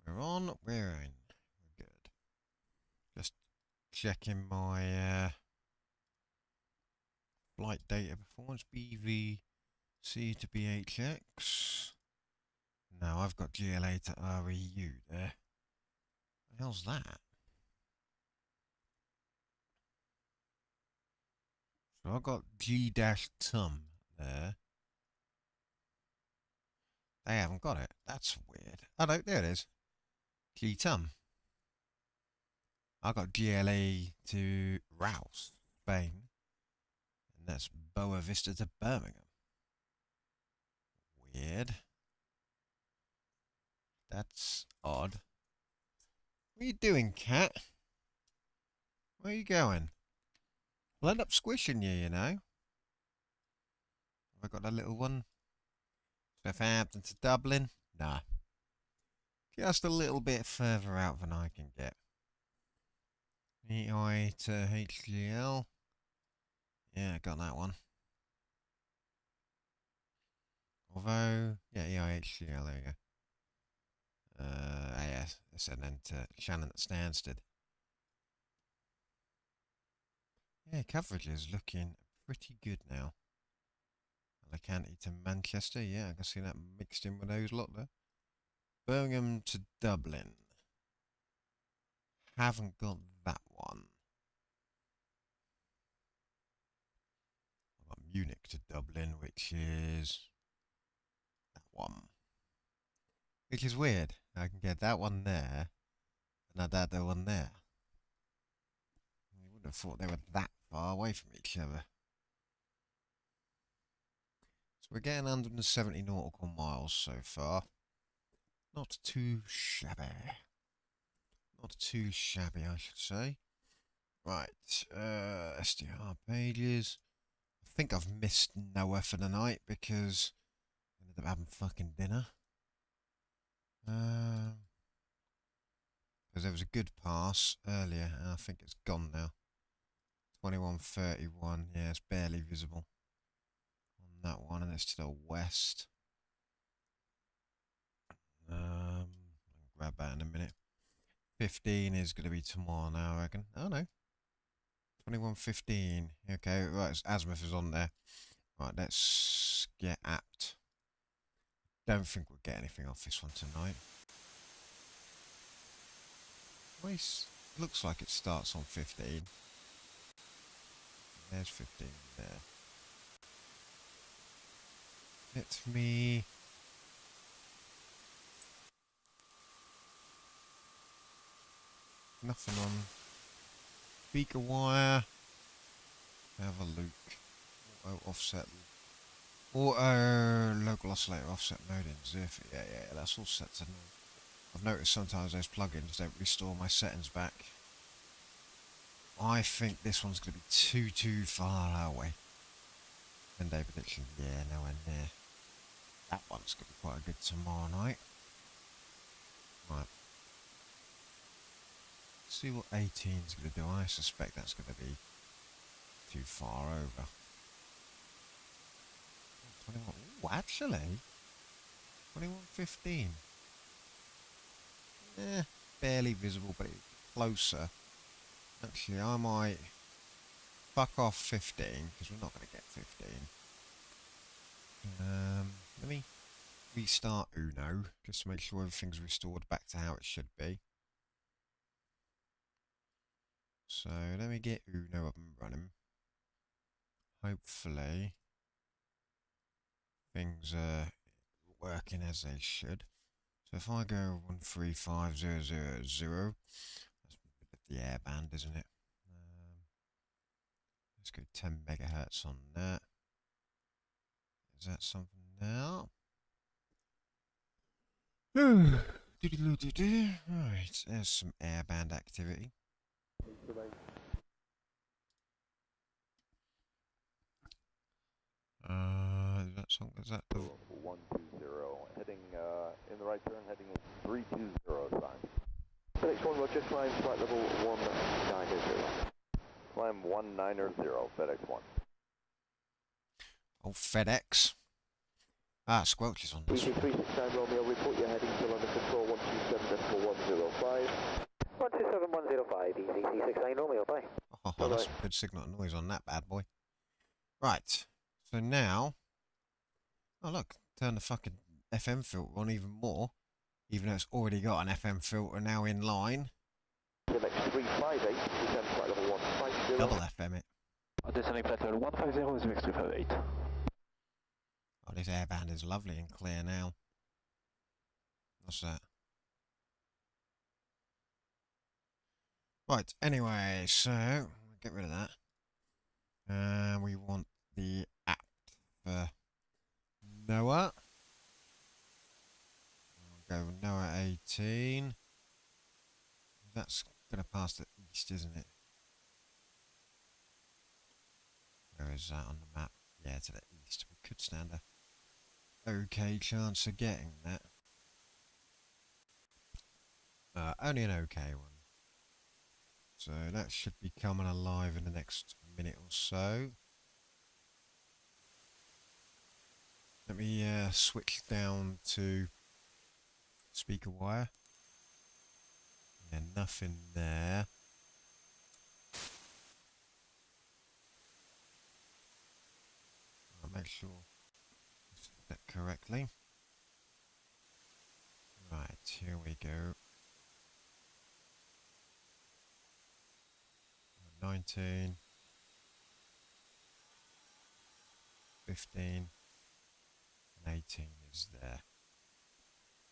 We're on, we're in. We're good. Just checking my flight data performance, BVC to BHX. No, I've got GLA to REU there. What the hell's that? So I've got G-tum there. They haven't got it. That's weird. Oh no, there it is. G-tum. I got GLA to Rouse, Spain. And that's Boa Vista to Birmingham. Weird. That's odd. What are you doing, cat? Where are you going? I'll end up squishing you, you know. Have I got a little one? Southampton to Dublin? Nah. Just a little bit further out than I can get. EI to HGL. Yeah, I got that one. Although, yeah, EI, HGL, there you go. Yes, and then to Shannon at Stansted. Yeah, coverage is looking pretty good now. Alicante to Manchester, yeah, I can see that mixed in with those lot there. Birmingham to Dublin. Haven't got that one. I've got Munich to Dublin, which is that one. Which is weird. I can get that one there, and I'd add that one there. You wouldn't have thought they were that far away from each other. So we're getting 170 nautical miles so far. Not too shabby. Not too shabby, I should say. Right, SDR pages. I think I've missed Noah for the night because I ended up having fucking dinner. Because there was a good pass earlier, and I think it's gone now. 21:31, yeah, it's barely visible on that one, and it's to the west. I'll grab that in a minute. 15 is going to be tomorrow now, I reckon. Oh no. 21:15. Okay, right, Azimuth is on there. Right, let's get apt. Don't think we'll get anything off this one tonight. Always looks like it starts on 15. There's 15 there. Let me... Nothing on. Beaker wire. Have a look. Auto offset. Auto local oscillator offset mode in Zephyr. Yeah, that's all set to know. I've noticed sometimes those plugins don't restore my settings back. I think this one's going to be too far away. 10-day prediction, yeah, nowhere near. That one's going to be quite good tomorrow night. Right. See what 18's going to do. I suspect that's going to be too far over. 21. Ooh, actually, 21:15. Eh, barely visible, but closer. Actually, I might fuck off 15 because we're not going to get 15. Let me restart Uno just to make sure everything's restored back to how it should be. So let me get Uno up and running. Hopefully things are working as they should. So if I go 135000, that's the air band, isn't it? Let's go 10 megahertz on that. Is that something now? Right, there's some airband activity. Is that something? Is that the 120, heading in the right turn, heading in 320 sign. FedEx 1, Roger, climb flight level 190. Climb 190, FedEx 1. oh FedEx? Ah, Squelch is on this one. 369 Romeo, report your heading still under control, 127.105. 127.105, easy, 369 Romeo, bye. Oh, that's some good signal and noise on that bad boy. Right, so now... Oh look, turn the fucking FM filter on even more. Even though it's already got an FM filter now in line. The next 358, descend flight level 150. Double FM it. Descending flight level 150 is next 358. Oh, this airband is lovely and clear now. What's that? Right, anyway, so get rid of that. And we want the app for Noah. We'll go with Noah 18. That's going to pass the east, isn't it? Where is that on the map? Yeah, to the east. We could stand a okay chance of getting that. Only an okay one. So that should be coming alive in the next minute or so. Let me switch down to speaker wire. Yeah, nothing there. I'll make sure I set that correctly. Right, here we go. 19, 15, and 18 is there.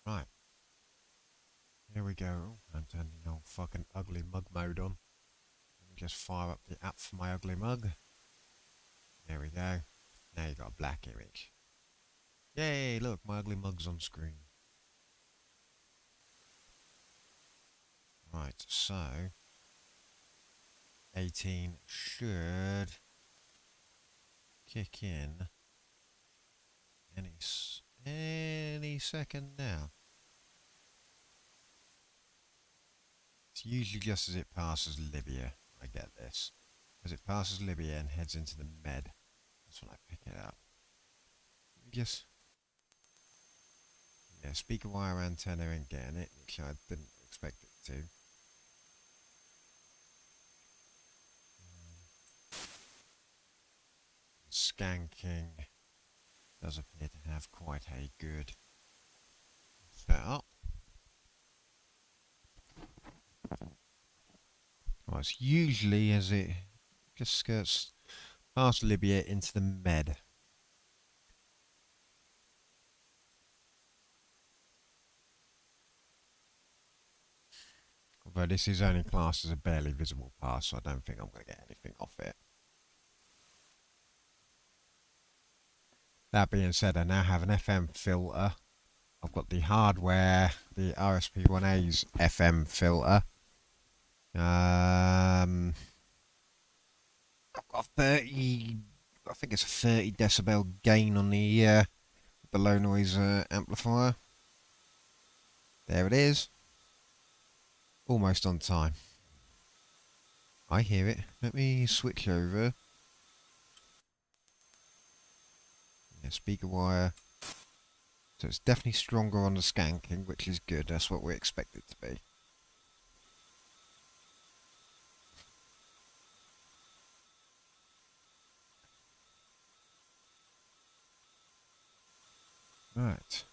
Right. Here we go. I'm turning the old fucking ugly mug mode on. Let me just fire up the app for my ugly mug. There we go. Now you got a black image. Yay, look, my ugly mug's on screen. Right, so 18 should kick in any second now. It's usually just as it passes Libya. I get this. As it passes Libya and heads into the Med, that's when I pick it up. Let me just... Yeah, speaker wire antenna ain't getting it, which I didn't expect it to. Skanking does appear to have quite a good setup. Well, it's usually as it just skirts past Libya into the Med. Although this is only classed as a barely visible pass, so I don't think I'm going to get anything off it. That being said, I now have an FM filter. I've got the hardware, the RSP1A's FM filter. I've got 30, I think it's a 30 decibel gain on the low noise amplifier. There it is. Almost on time. I hear it. Let me switch over. Yeah, speaker wire. So it's definitely stronger on the skanking, which is good. That's what we expect it to be. Right.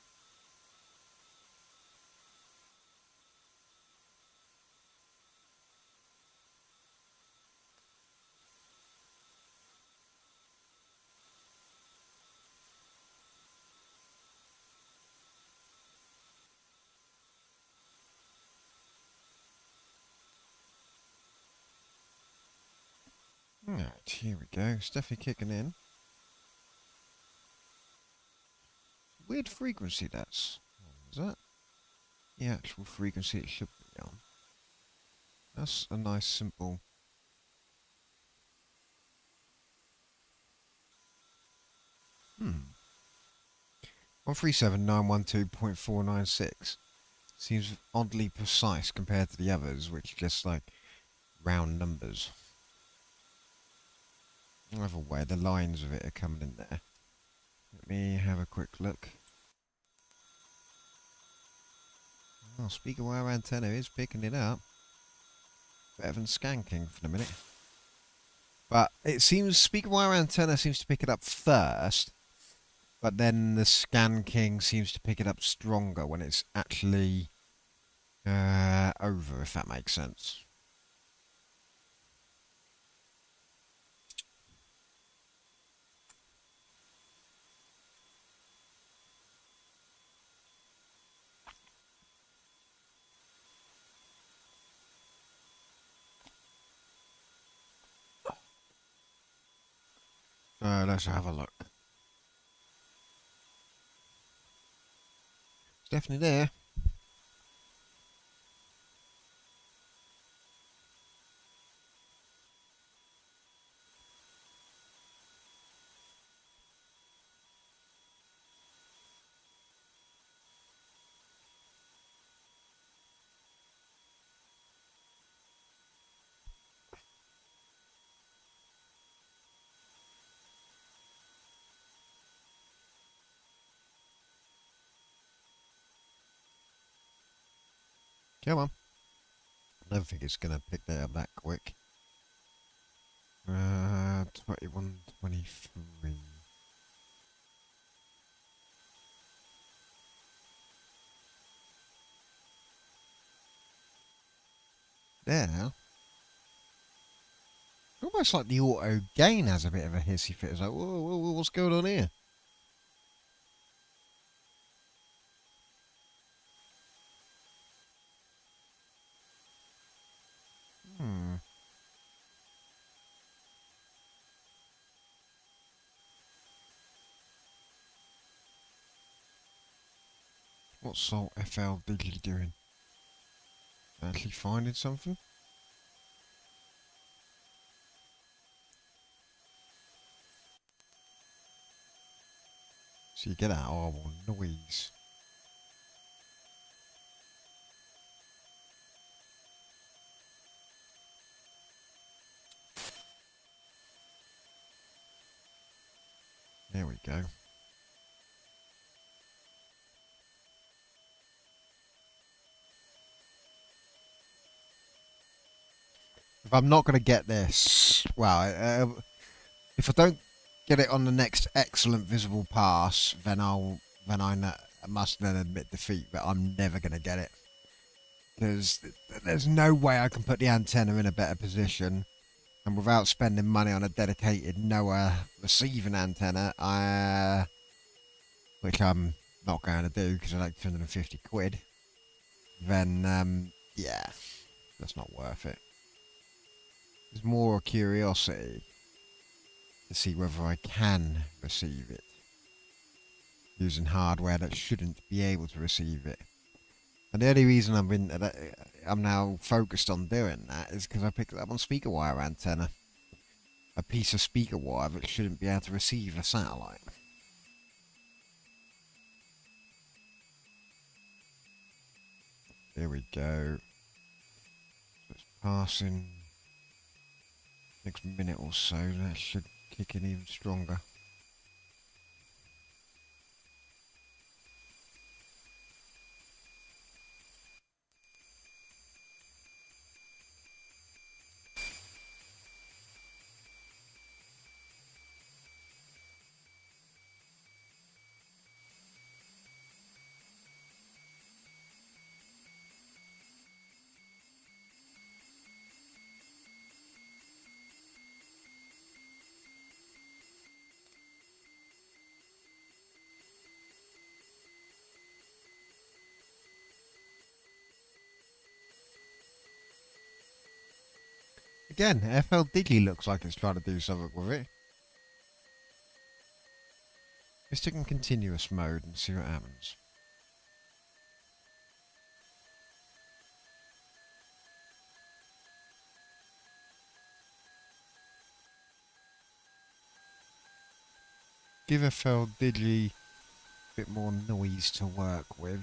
Right, here we go. It's definitely kicking in. Weird frequency that's on, is that? The actual frequency it should be on. That's a nice simple... 137912.496 seems oddly precise compared to the others, which are just like round numbers. Either way, the lines of it are coming in there. Let me have a quick look. Oh, speaker wire antenna is picking it up. Better than skanking for the minute. But it seems speaker wire antenna seems to pick it up first, but then the skanking seems to pick it up stronger when it's actually over, if that makes sense. Let's have a look. It's definitely there. Come on. I don't think it's going to pick that up that quick. 21, 23. There. Almost like the auto gain has a bit of a hissy fit. It's like, whoa, whoa, whoa, what's going on here? Hmm. What's Salt FL Diddley doing? Actually finding something? So you get that horrible noise. There we go. If I'm not going to get this, well, if I don't get it on the next excellent visible pass, then I must then admit defeat. But I'm never going to get it because there's no way I can put the antenna in a better position, and without spending money on a dedicated NOAA receiving antenna, which I'm not going to do because I like 250 quid. Then yeah, that's not worth it. There's more curiosity to see whether I can receive it using hardware that shouldn't be able to receive it. And the only reason I'm now focused on doing that is because I picked it up on speaker wire antenna, a piece of speaker wire that shouldn't be able to receive a satellite. There we go. It's passing. Next minute or so, that should kick in even stronger. Again, FL Diddley looks like it's trying to do something with it. Let's stick in continuous mode and see what happens. Give FL Diddley a bit more noise to work with.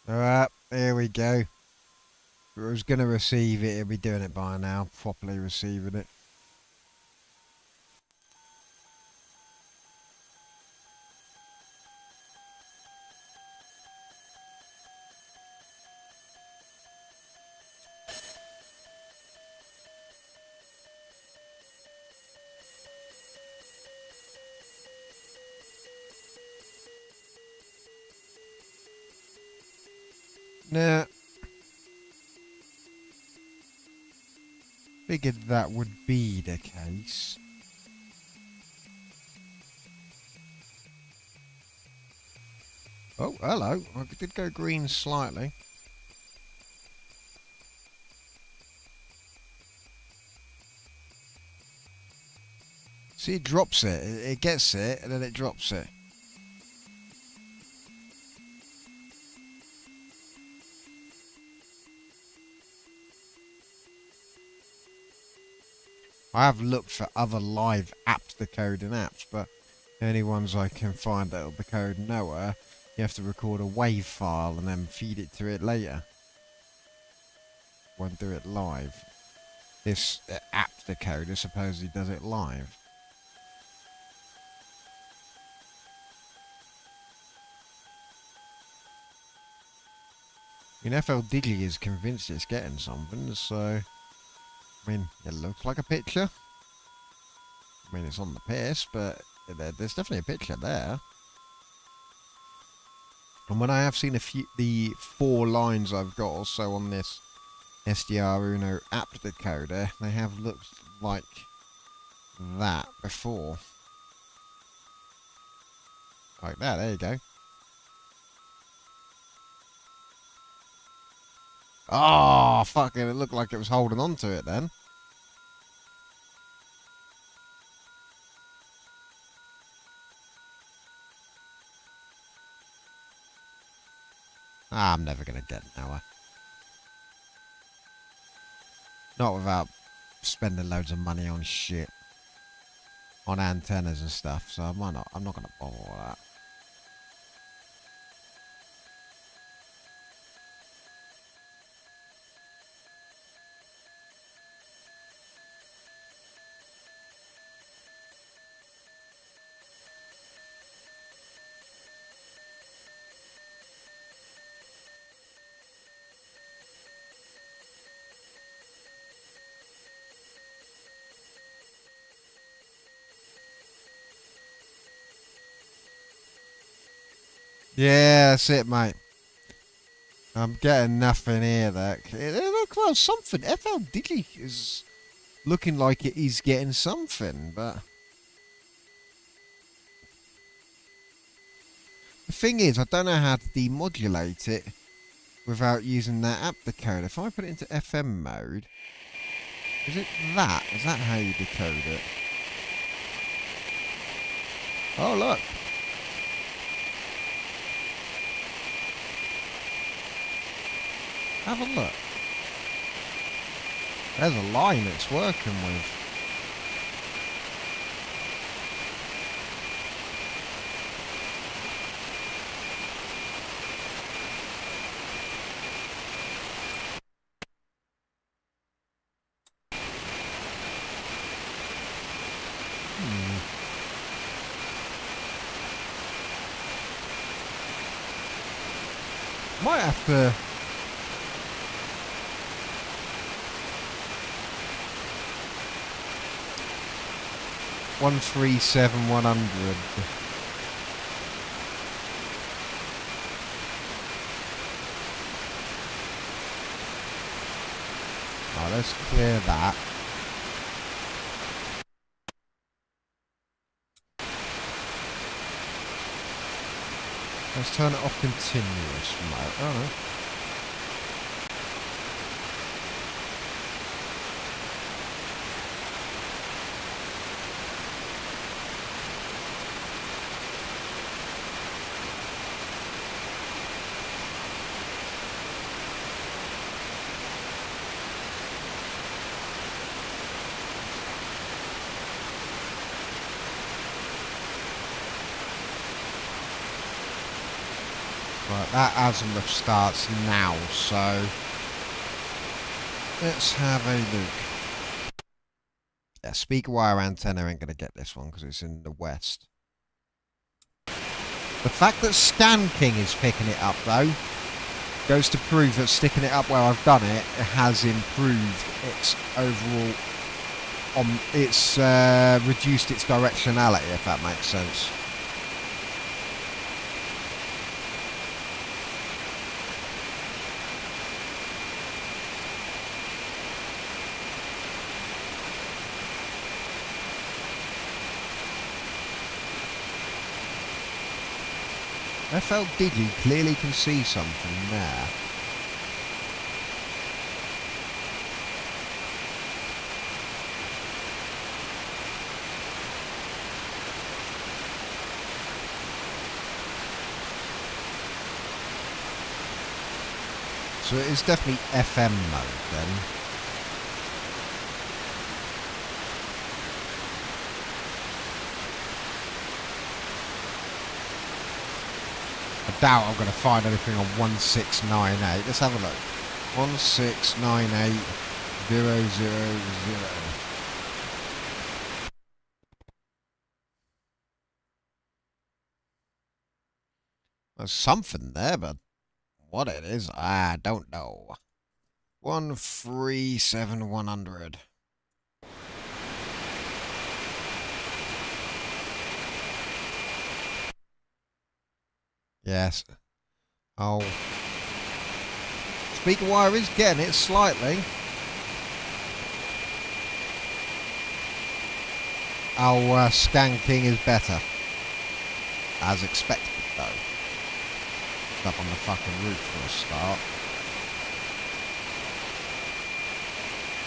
Alright, here we go. If it was going to receive it, it'll be doing it by now. Properly receiving it. Nah. Figured that would be the case. Oh, hello. I did go green slightly. See, it drops it. It gets it, and then it drops it. I have looked for other live app decoding apps, but the only ones I can find that will decode nowhere, you have to record a WAV file and then feed it to it later. Won't do it live. This app decoder supposedly does it live. I mean, FL Diddley is convinced it's getting something, so... I mean, it looks like a picture. I mean, it's on the piss, but there's definitely a picture there. And when I have seen the 4 lines I've got also on this SDR Uno app decoder, they have looked like that before. Like that, there you go. Oh, fucking, it looked like it was holding on to it then. I'm never going to get nowhere. Not without spending loads of money on shit. On antennas and stuff, so I'm not going to bother with that. Yeah, that's it, mate. I'm getting nothing here. It looks like something. FL Diddley is looking like it is getting something, but the thing is, I don't know how to demodulate it without using that app decoder. If I put it into FM mode, is it that? Is that how you decode it? Oh, look. Have a look. There's a line it's working with. Might have to... $137,100. Oh, let's clear that. Let's turn it off continuous mode. Oh no. Right, that azimuth starts now, so let's have a look. Yeah, speaker wire antenna ain't gonna get this one because it's in the west. The fact that Scan King is picking it up though goes to prove that sticking it up where I've done it has improved its overall. It's reduced its directionality, if that makes sense. FL Digi clearly can see something there. So it is definitely FM mode then. I doubt I'm going to find anything on 1698. Let's have a look. 1698000. There's something there, but what it is, I don't know. 137100. Yes. Oh. Speaker wire is getting it slightly. Our Scan King is better. As expected, though. Up on the fucking roof for a start.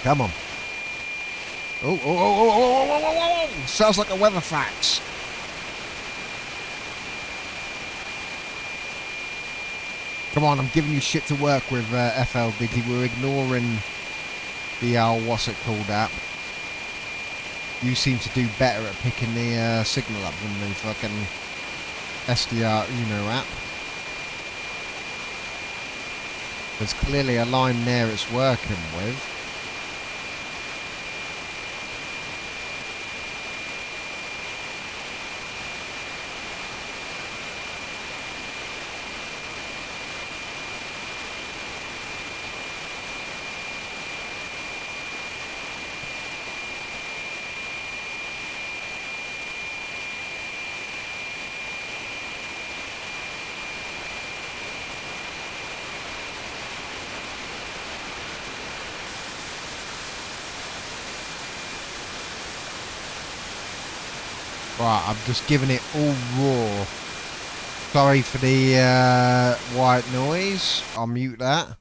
Come on. Oh. Sounds like a weather fax. Come on, I'm giving you shit to work with, FL Digi. We're ignoring the, what's it called app. You seem to do better at picking the, signal up than the fucking SDR app. There's clearly a line there it's working with. Right, I'm just giving it all raw. Sorry for the white noise. I'll mute that.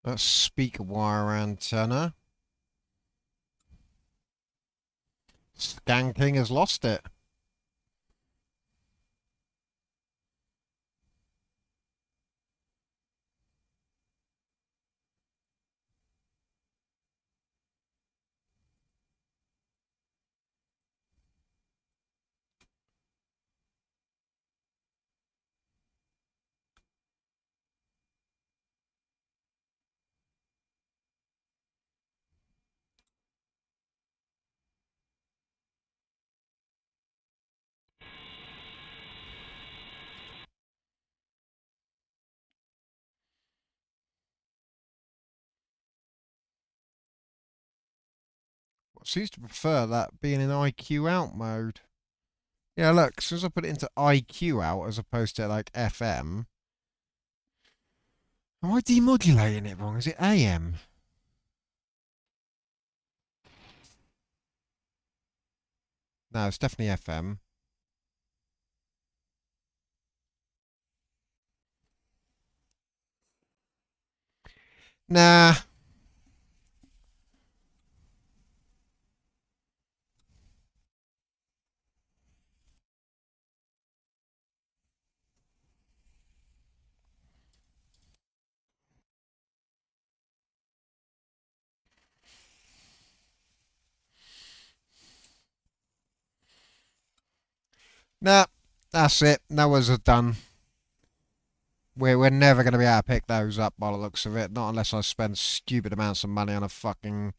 That's speaker wire antenna. Scan King has lost it. Seems to prefer that being in IQ out mode. Yeah, look, since I put it into IQ out as opposed to like FM, am I demodulating it wrong? Is it AM? No, it's definitely FM. Nah. Nah. That's it. Noah's are done. We're never going to be able to pick those up by the looks of it. Not unless I spend stupid amounts of money on a fucking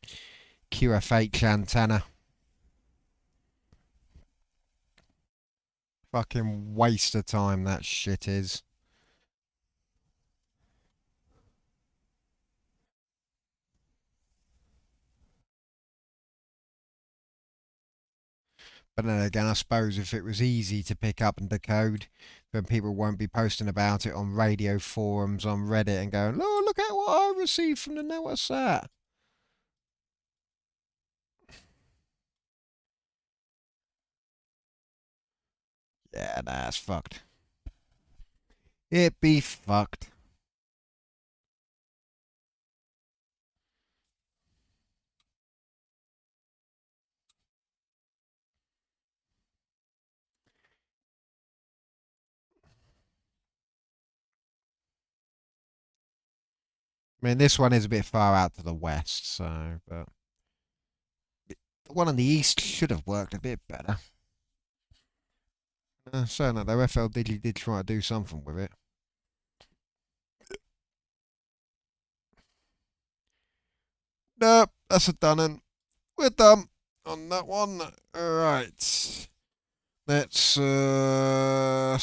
QFH antenna. Fucking waste of time that shit is. But then again, I suppose if it was easy to pick up and decode, then people won't be posting about it on radio forums, on Reddit, and going, "Oh, look at what I received from the Noah Sat." Yeah, that's fucked. It be fucked. I mean, this one is a bit far out to the west, so, but the one on the east should have worked a bit better. So no, though, FL Digi did try to do something with it. Nope, that's a done and we're done on that one. Alright. Let's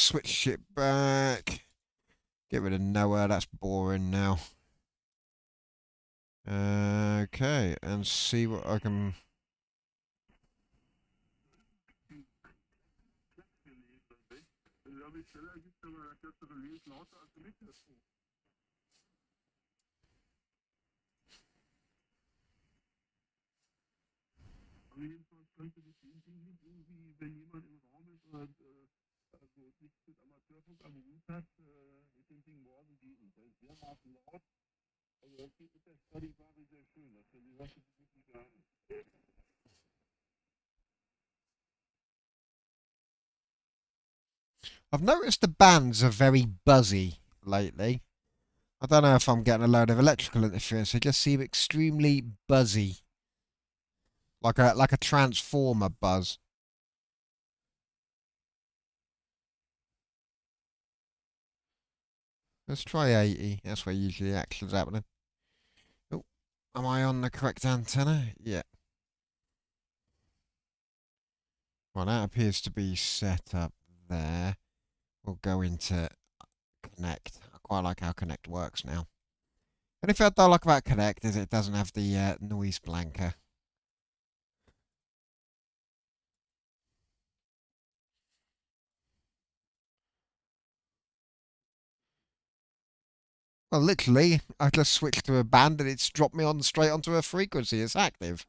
switch it back. Get rid of Noah, that's boring now. Okay, and see what I can. I've noticed the bands are very buzzy lately. I don't know if I'm getting a load of electrical interference. They just seem extremely buzzy, like a transformer buzz. Let's try 80. That's where usually the action's happening. Oh, am I on the correct antenna? Yeah. Well, that appears to be set up there. We'll go into Connect. I quite like how Connect works now. And if I don't like about Connect is it doesn't have the noise blanker. Well, literally, I just switched to a band and it's dropped me on straight onto a frequency. It's active.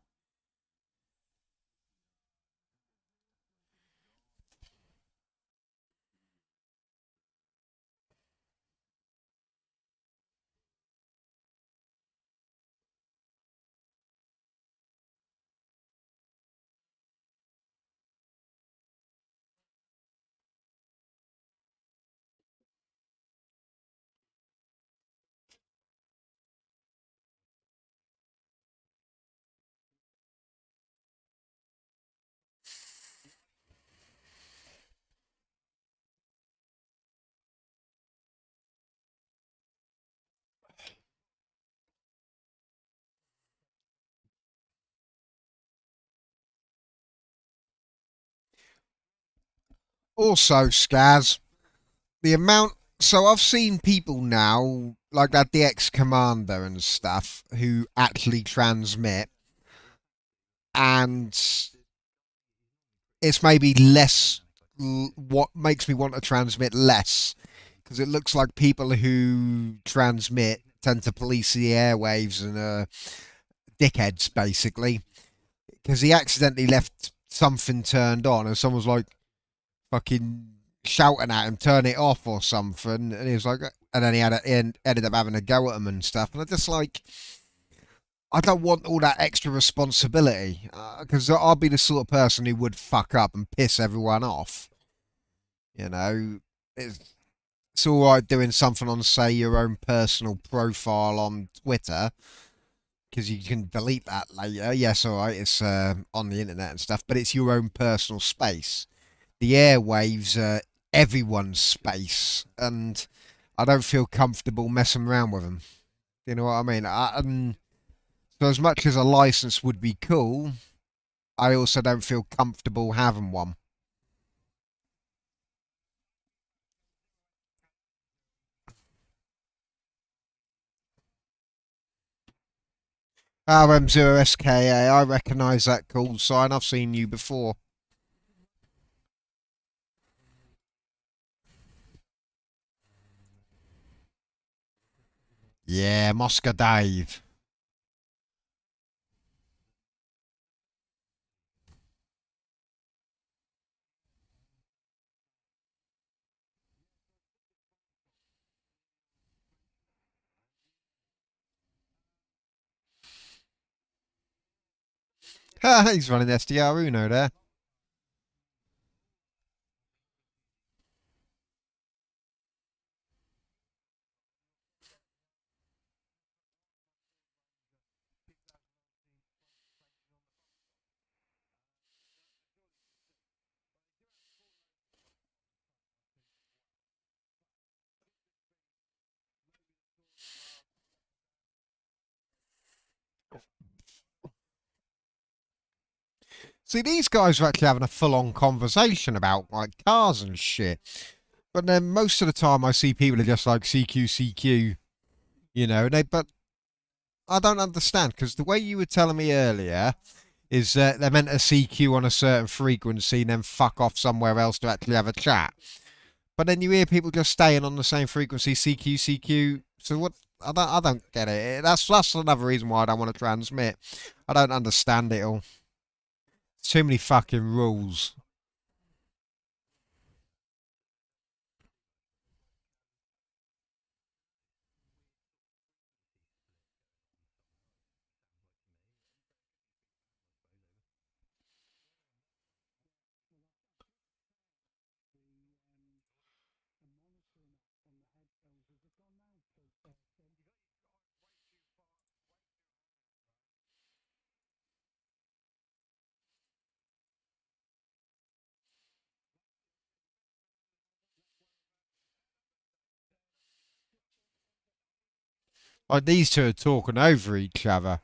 Also, Scaz, the amount. So I've seen people now, like that DX Commander and stuff, who actually transmit, and it's maybe less what makes me want to transmit less, because it looks like people who transmit tend to police the airwaves and dickheads, basically. Because he accidentally left something turned on, and someone's like fucking shouting at him, turn it off or something, and he was like, and then he ended up having a go at him and stuff, and I just like, I don't want all that extra responsibility, because I'll be the sort of person who would fuck up and piss everyone off. You know, it's all right doing something on, say, your own personal profile on Twitter, because you can delete that later. Yes, all right, it's on the internet and stuff, but it's your own personal space. The airwaves are everyone's space, and I don't feel comfortable messing around with them. You know what I mean? So as much as a license would be cool, I also don't feel comfortable having one. RM0SKA, I recognise that call sign. I've seen you before. Yeah, Moscow Dave. He's running SDR Uno there. See, these guys are actually having a full-on conversation about like cars and shit. But then most of the time, I see people are just like CQ, CQ, you know. But I don't understand, because the way you were telling me earlier is that they're meant to CQ on a certain frequency and then fuck off somewhere else to actually have a chat. But then you hear people just staying on the same frequency, CQ, CQ. So what? I don't get it. That's another reason why I don't want to transmit. I don't understand it all. Too many fucking rules. Like these two are talking over each other.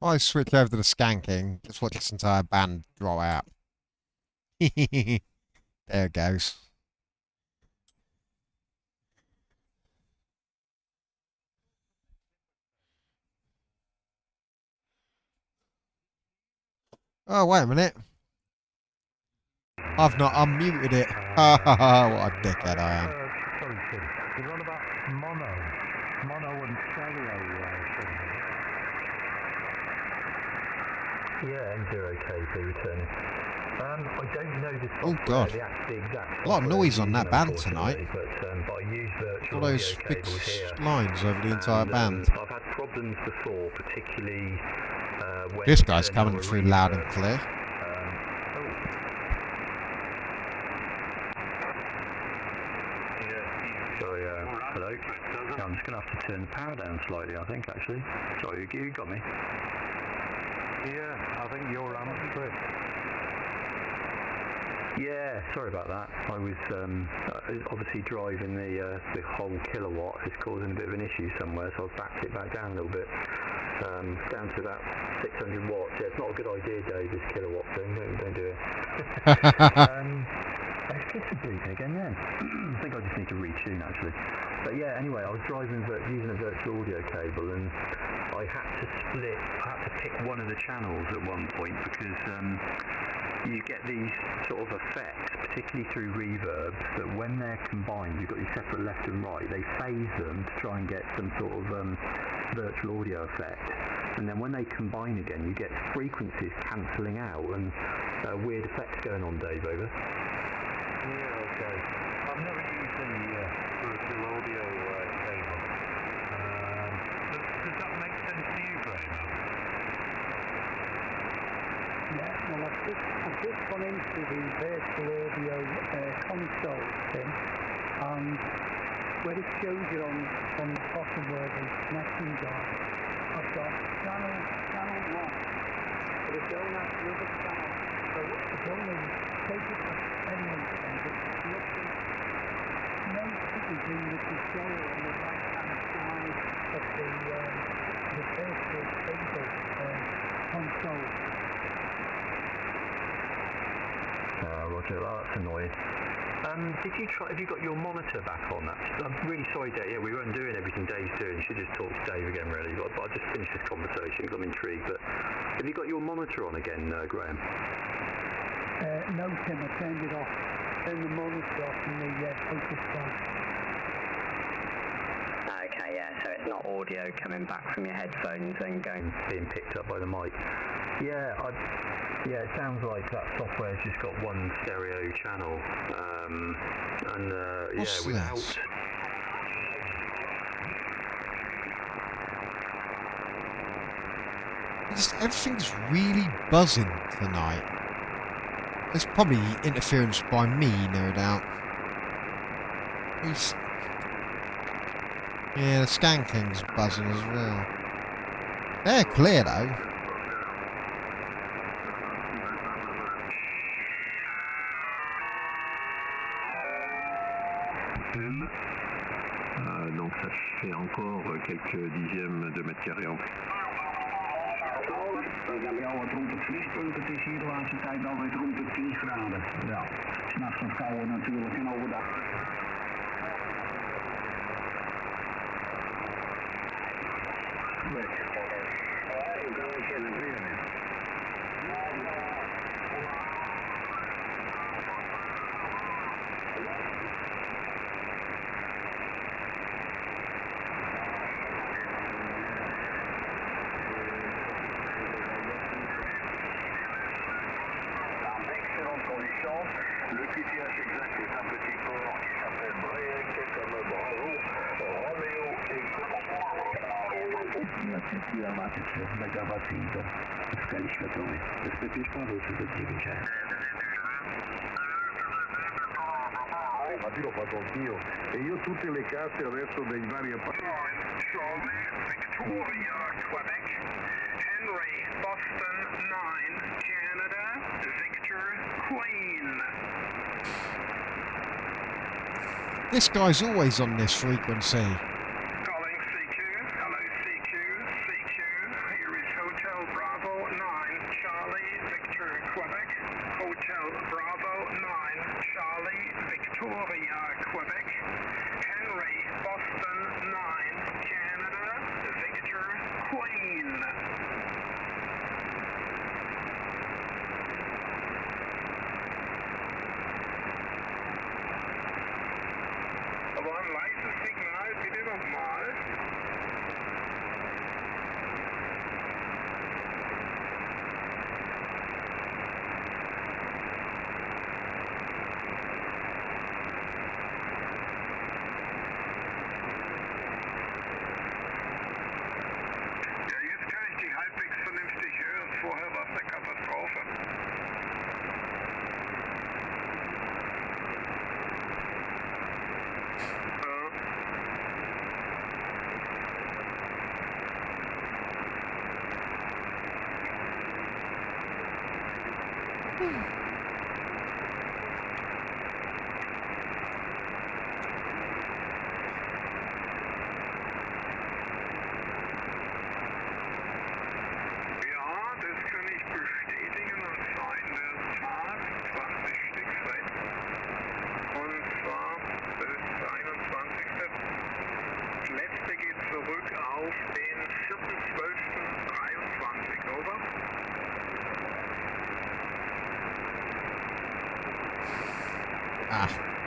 If I switch over to the skanking, just watch this entire band draw out. There it goes. Oh, wait a minute. I've not unmuted it. Ha ha ha, what a dickhead I am. Sorry, Tim. You're on about mono and stereo Yeah, M0K, so returning. I don't know the software, Oh, God. the exact A lot of noise on that band tonight. But I use virtual All those audio big cables here. lines over the entire band. I've had problems before, particularly when This guy's turning coming on a through loud and reverb. clear. Sorry, Hello? Yeah, I'm just going to have to turn the power down slightly, I think, actually. Sorry, you got me? Yeah, I think your amp's tripped. Yeah, sorry about that. I was obviously driving the whole kilowatt. It's causing a bit of an issue somewhere, so I've backed it back down a little bit. Down to about 600 watts. Yeah, it's not a good idea, Dave, this kilowatt thing. Don't do it. Let's get some breathing again then. I think I just need to retune actually. But yeah, anyway, I was driving using a virtual audio cable, and I had to pick one of the channels at one point because you get these sort of effects, particularly through reverbs, that when they're combined, you've got your separate left and right, they phase them to try and get some sort of virtual audio effect. And then when they combine again, you get frequencies cancelling out and weird effects going on, Dave, over. Yeah, okay. I've never used the virtual audio cable. Does that make sense to you, Graham? Yeah, well, I've just gone into the virtual audio console thing, and where it shows you on the bottom where the connections are, I've got channel 1, but I don't have the other channel, so I don't know, take it to anyone, it's nothing, no difference in the control on the right hand side of the virtual cable console. Roger, that's annoying. Have you got your monitor back on? I'm really sorry, Dave. Yeah, we weren't doing everything Dave's doing. You should just talk to Dave again, really. But I just finished this conversation because I'm intrigued. But have you got your monitor on again, Graham? No, Tim, I turned it off. Turned the monitor off and the focus on. Okay, yeah, so it's not audio coming back from your headphones and being picked up by the mic. Yeah, it sounds like that software's just got one stereo channel, What's without. This? Everything's really buzzing tonight. It's probably interference by me, no doubt. Yeah, the skanking's buzzing as well. They're clear though. Donc ça fait encore quelques dixièmes de mètre carré en plus. Ja, wat rond het vriespunt, het is hier de laatste tijd altijd rond de 10 graden. Ja, s'nachts wat kouder natuurlijk en overdag. Weg. Ik kan het in het weer in. Le QTH exact est un petit port qui s'appelle Break, comme Bravo, Romeo et megawatts w skali światowej. Bezpieczeństwo wróci do 9. Ma lo faccio anch'io e io tutte le casse adesso dei vari appartamenti. Charlie, Victoria, Quebec, Henry, Boston 9, Canada, Victor, Queen. This guy's always on this frequency. Calling CQ, hello CQ, CQ, here is Hotel Bravo 9, Charlie, Victor, Quebec, Hotel Bravo 9, Charlie, Victoria, Quebec, Henry, Boston 9, Canada, Victor, Queen. Aber ein leises Signal bitte nochmal.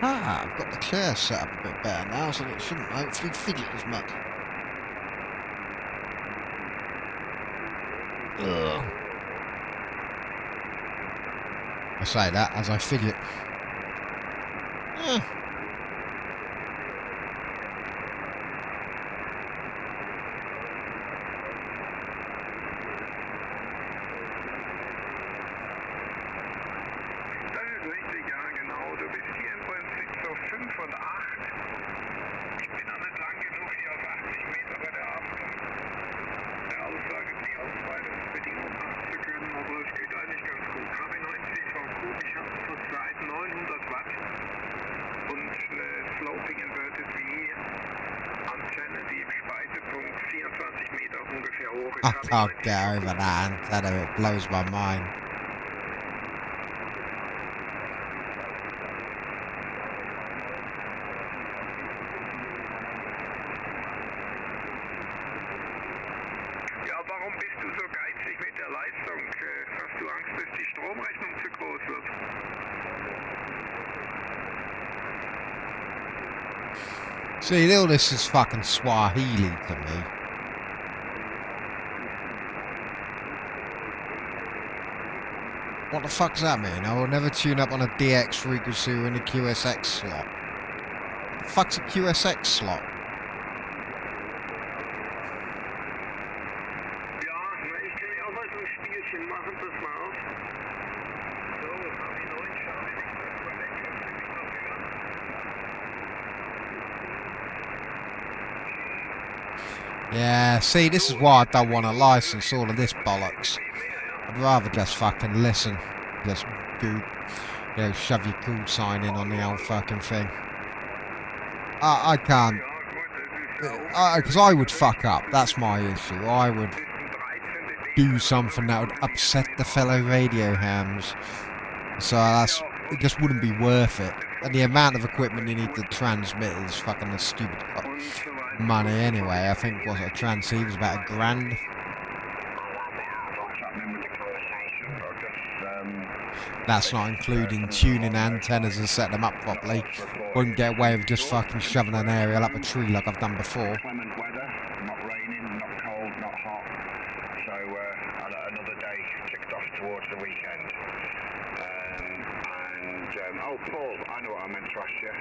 Aha, I've got the chair set up a bit better now, so it shouldn't hopefully fidget as much. Ugh. I say that as I fidget. I can't get over that antenna, it blows my mind. Ja, warum bist du so geizig mit der Leistung? Hast du Angst, dass die Stromrechnung zu groß wird? See, all this is fucking Swahili to me. What the fuck does that mean? I will never tune up on a DX frequency or in a QSX slot. The fuck's a QSX slot? Ja, ich kann ja auch mal so ein Spielchen machen, pass mal auf. So, jetzt habe ich 9 Schale, ich muss mal weg, jetzt bin ich noch gegangen. Yeah, see, this is why I don't want to license all of this bollocks. I'd rather just fucking listen. Just shove your call sign in on the old fucking thing. I can't. Because I would fuck up. That's my issue. I would do something that would upset the fellow radio hams. So it just wouldn't be worth it. And the amount of equipment you need to transmit is fucking a stupid money anyway. I think a transceiver is about $1,000. That's not including tuning antennas and setting them up properly. Wouldn't get away with just fucking shoving an aerial up a tree like I've done before. Clement weather, not raining, not cold, not hot. So another day ticked off towards the weekend. Oh, Paul, I know what I meant to ask you.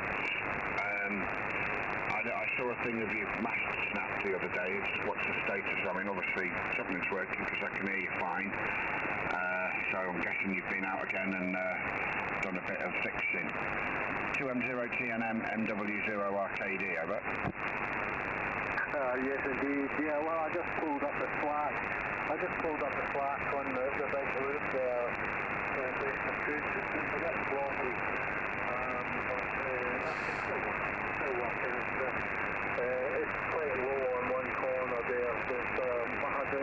I saw a thing of your mast snap the other day. What's the status? I mean, obviously something's working because I can hear you fine. So I'm guessing you've been out again and done a bit of fixing. 2M0TNM MW0RKD, over. Yes, indeed. Yeah, well, I just pulled up the slack. On the big loop there. It's a bit floppy. But still working. It's quite low on one corner there. So I had to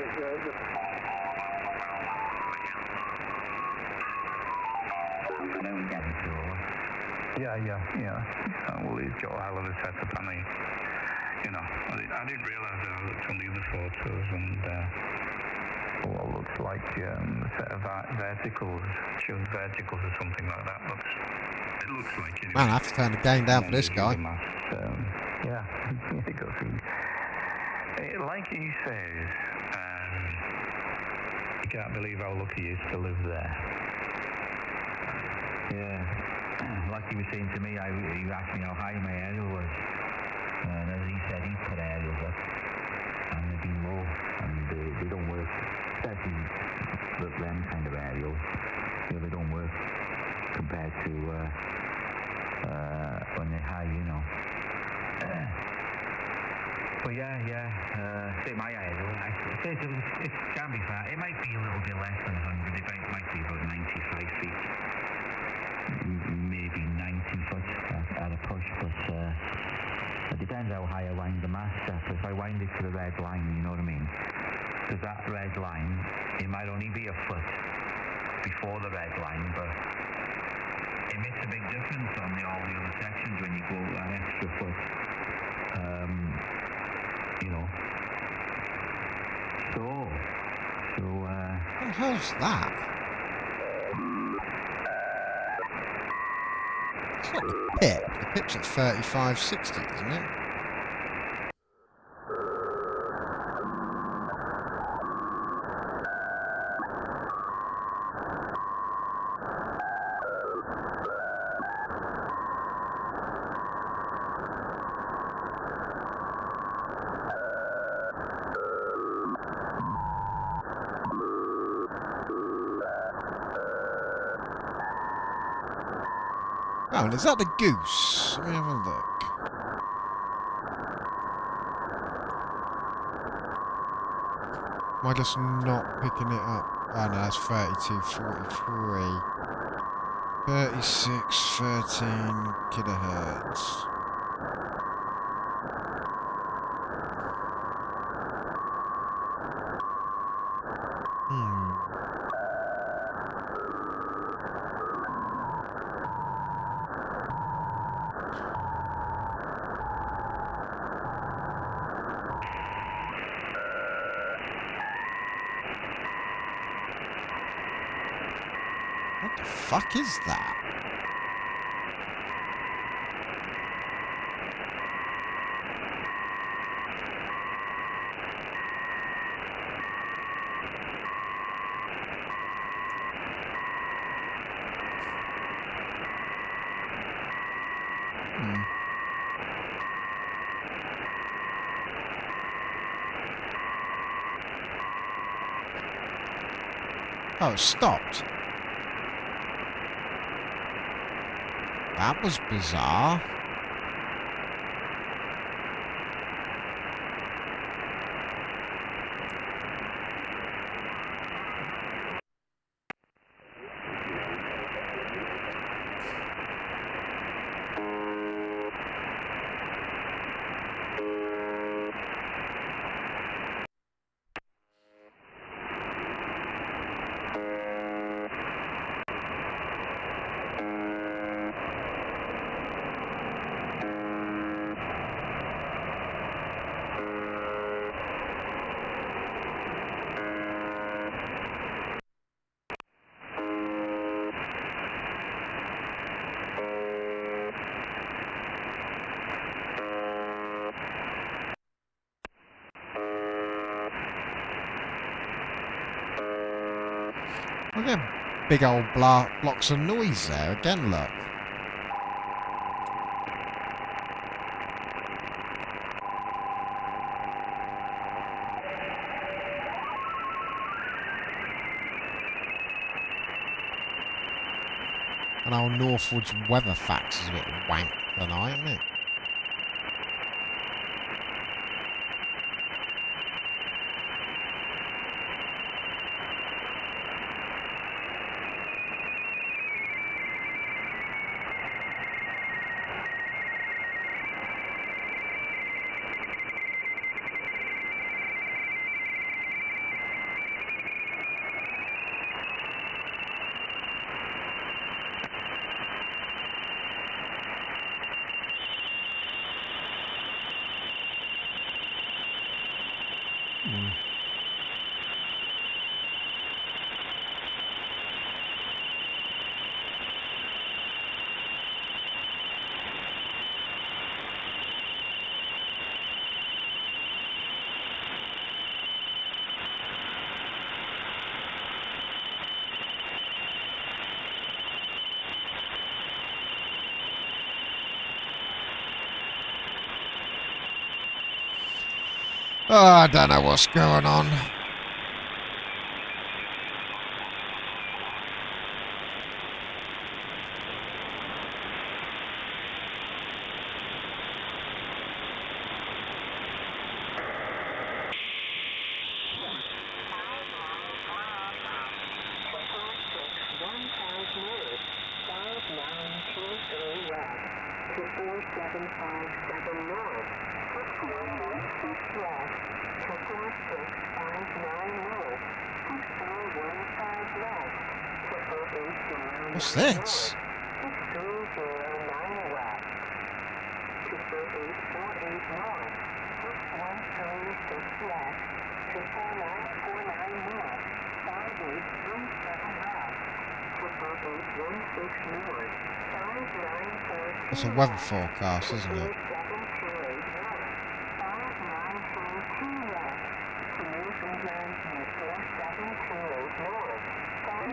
Yeah. Well, he's got a hell of a setup, and I did realise that I looked on the other photos, and what looks like a set of verticals, tuned verticals or something like that. But it looks like it. Man, I have to turn the gain down for this guy. Yeah, like he says, you can't believe how lucky he is to live there. Yeah. Like he was saying to me, he asked me how high my aerial was, and as he said, he put aerials up, and they've been low, and they don't work, especially them kind of aerials. They don't work compared to when they're high, But yeah, same my idea. It can be far. It might be a little bit less than 100. It might be about 95 feet. Maybe 90 foot at a push, but it depends how high I wind the mast up. If I wind it to the red line, you know what I mean? Because that red line, it might only be a foot before the red line, but it makes a big difference on all the other sections when you go that extra foot. You know. What the hell's that? It's not the pip. The pip's at 3560, isn't it? Oh, and is that the goose? Let me have a look. Am I just not picking it up? Oh no, that's 3243. 3613 kilohertz. What the fuck is that? Oh, it stopped. That was bizarre. Look at big old blocks of noise there. Again, look. And our Northwoods weather facts is a bit wank tonight, isn't it? Oh, I don't know what's going on. 4757 north. 6116 left to 4659 north. 6415 left to 4809 What's this? north. 6309 west to 4848 north. 6136 left to 4949 north. 5837 left to 4816 north. 5942 It's a weather forecast, isn't it? 4728 north. 5942 left to Newfoundland Transmit 4728 north. 5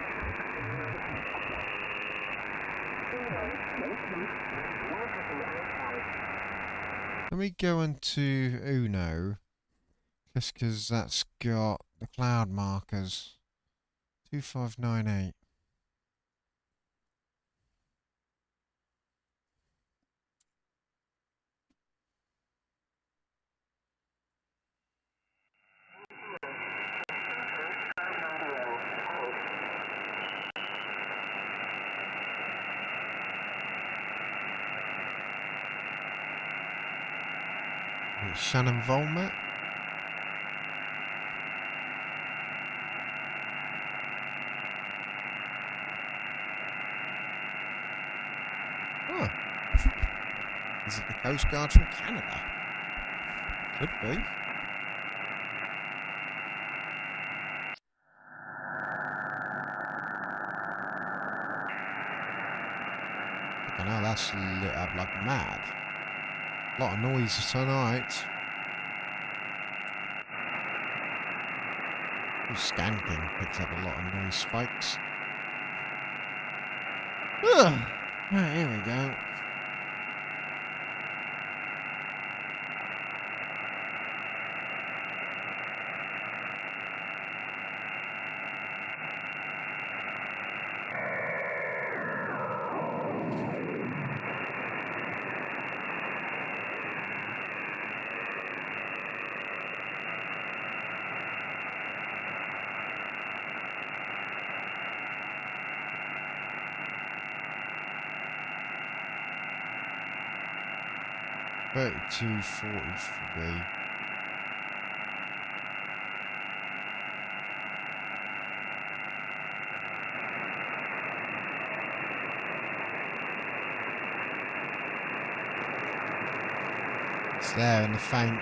Let me go into Uno, just because that's got the cloud markers. 2598. It's Shannon Volmet. Oh. Is it the Coast Guard from Canada? Could be. I know that's lit up like mad. A lot of noise tonight. Skanking picks up a lot of noise spikes. Ugh. Right, here we go. $32.43. It's there in the faint.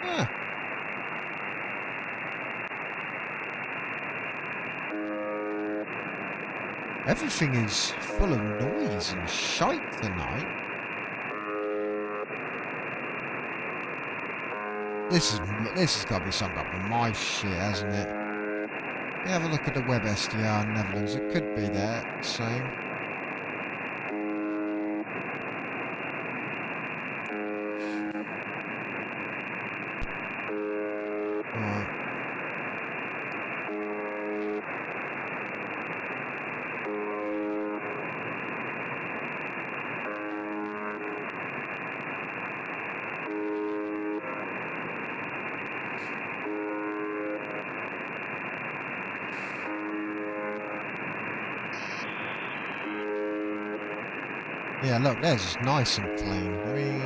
Ah. Everything is full of noise and shite tonight. This has got to be some up with my shit, hasn't it? Have a look at the web SDR in Netherlands. It could be there, same. Right. Yeah, look, there's nice and clean. I mean,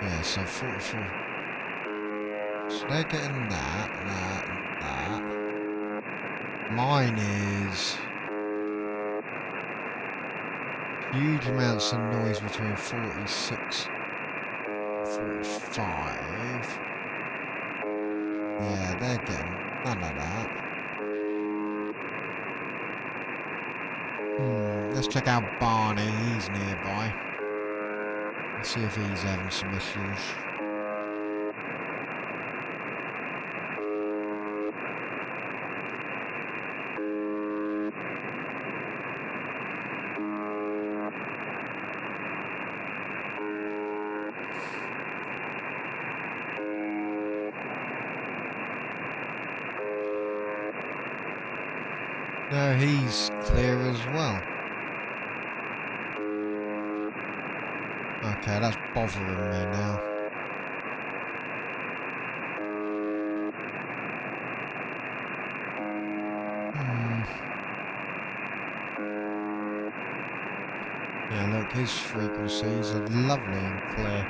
yeah, so 44. So they're getting that, and that. Mine is huge amounts of noise between 46 and 45. Yeah, they're getting none of that. Let's check out Barney, he's nearby. Let's see if he's having some issues. No, he's clear as well. Okay, that's bothering me now. Yeah, look, his frequencies are lovely and clear.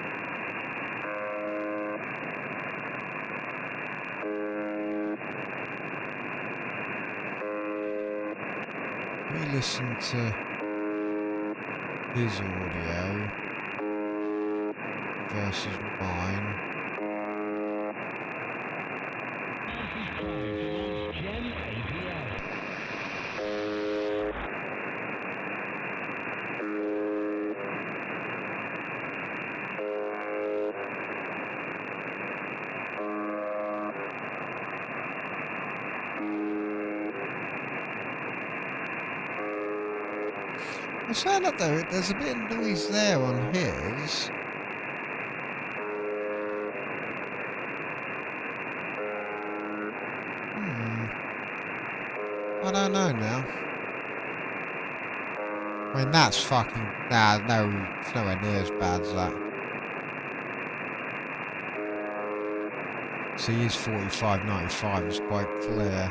We listen to his audio versus mine. I say that though, there's a bit of noise there on his. I don't know now. I mean, that's fucking... Nah, no, it's nowhere near as bad as that. See, his 4595 is quite clear.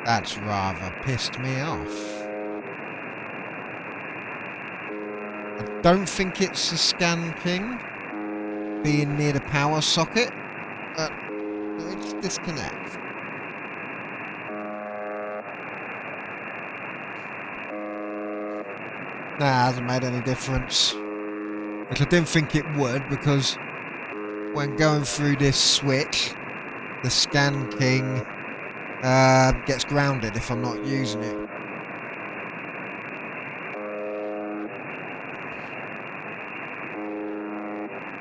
That's rather pissed me off. I don't think it's the Scan King being near the power socket, but let's disconnect. Nah, hasn't made any difference. Which I didn't think it would, because when going through this switch, the Scan King gets grounded if I'm not using it.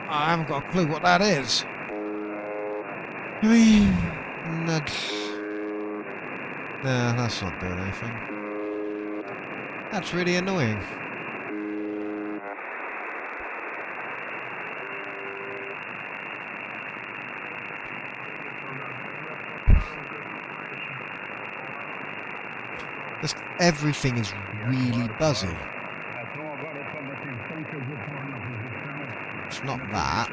I haven't got a clue what that is. Nudge. Nah, that's not doing anything. That's really annoying. Just everything is really buzzy. It's not that.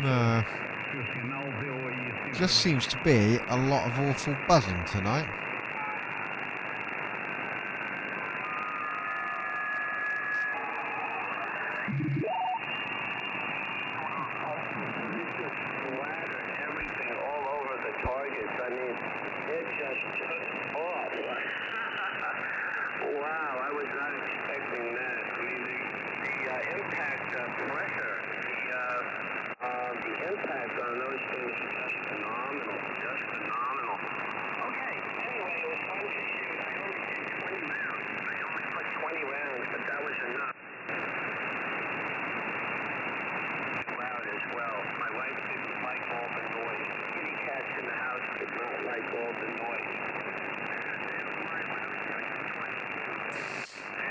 No. Just seems to be a lot of awful buzzing tonight.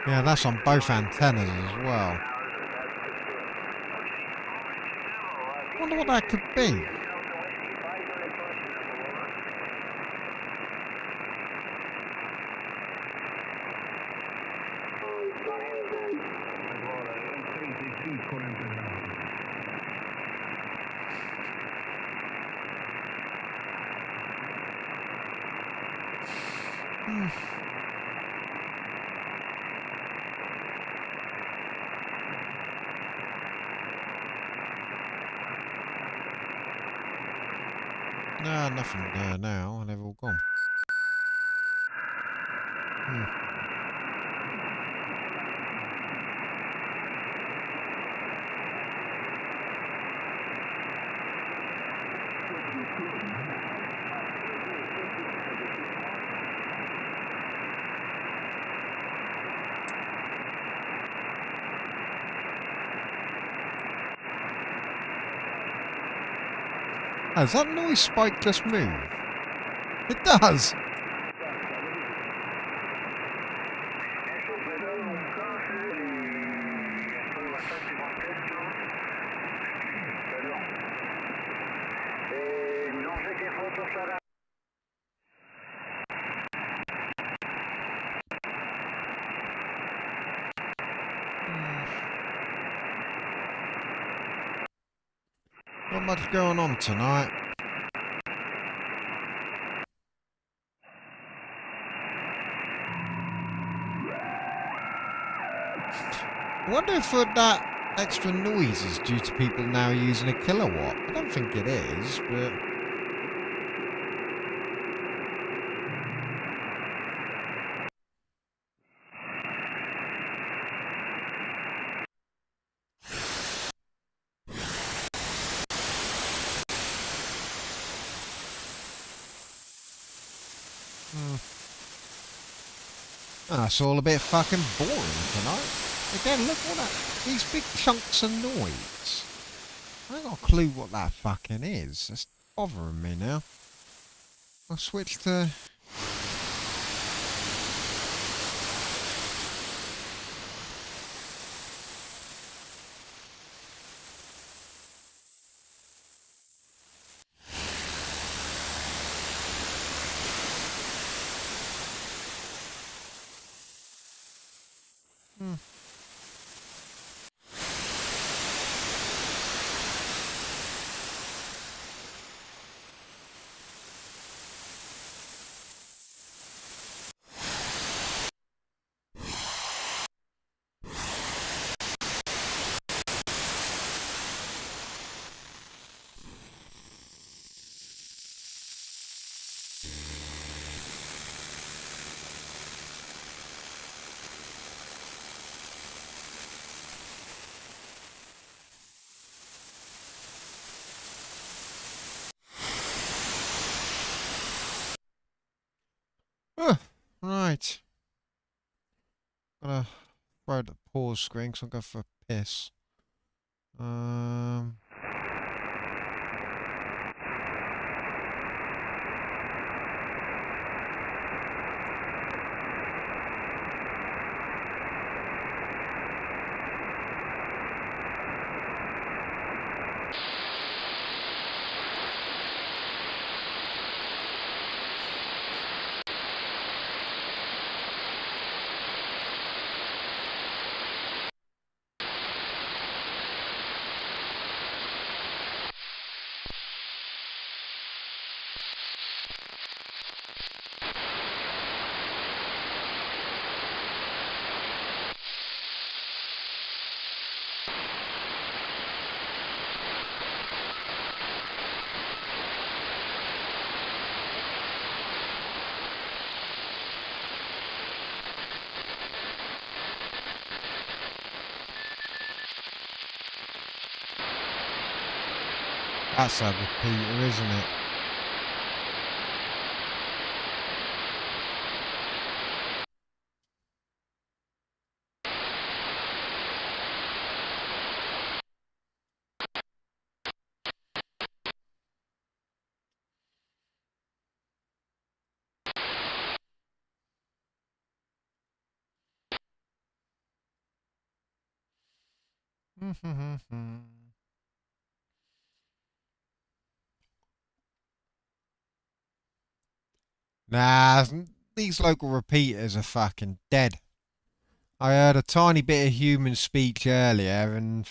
Yeah, that's on both antennas as well. I wonder what that could be. Nah, nothing there now, and they've all gone. Oh, does that noise spike just move? It does! Not much going on tonight. I wonder if that extra noise is due to people now using a kilowatt. I don't think it is, but... It's all a bit fucking boring tonight. Again, look at that. These big chunks of noise. I ain't got a clue what that fucking is. It's bothering me now. I'll switch to... Right. Gotta throw the pause screen because I'll go for a piss. That's a repeater, isn't it? Nah, these local repeaters are fucking dead. I heard a tiny bit of human speech earlier and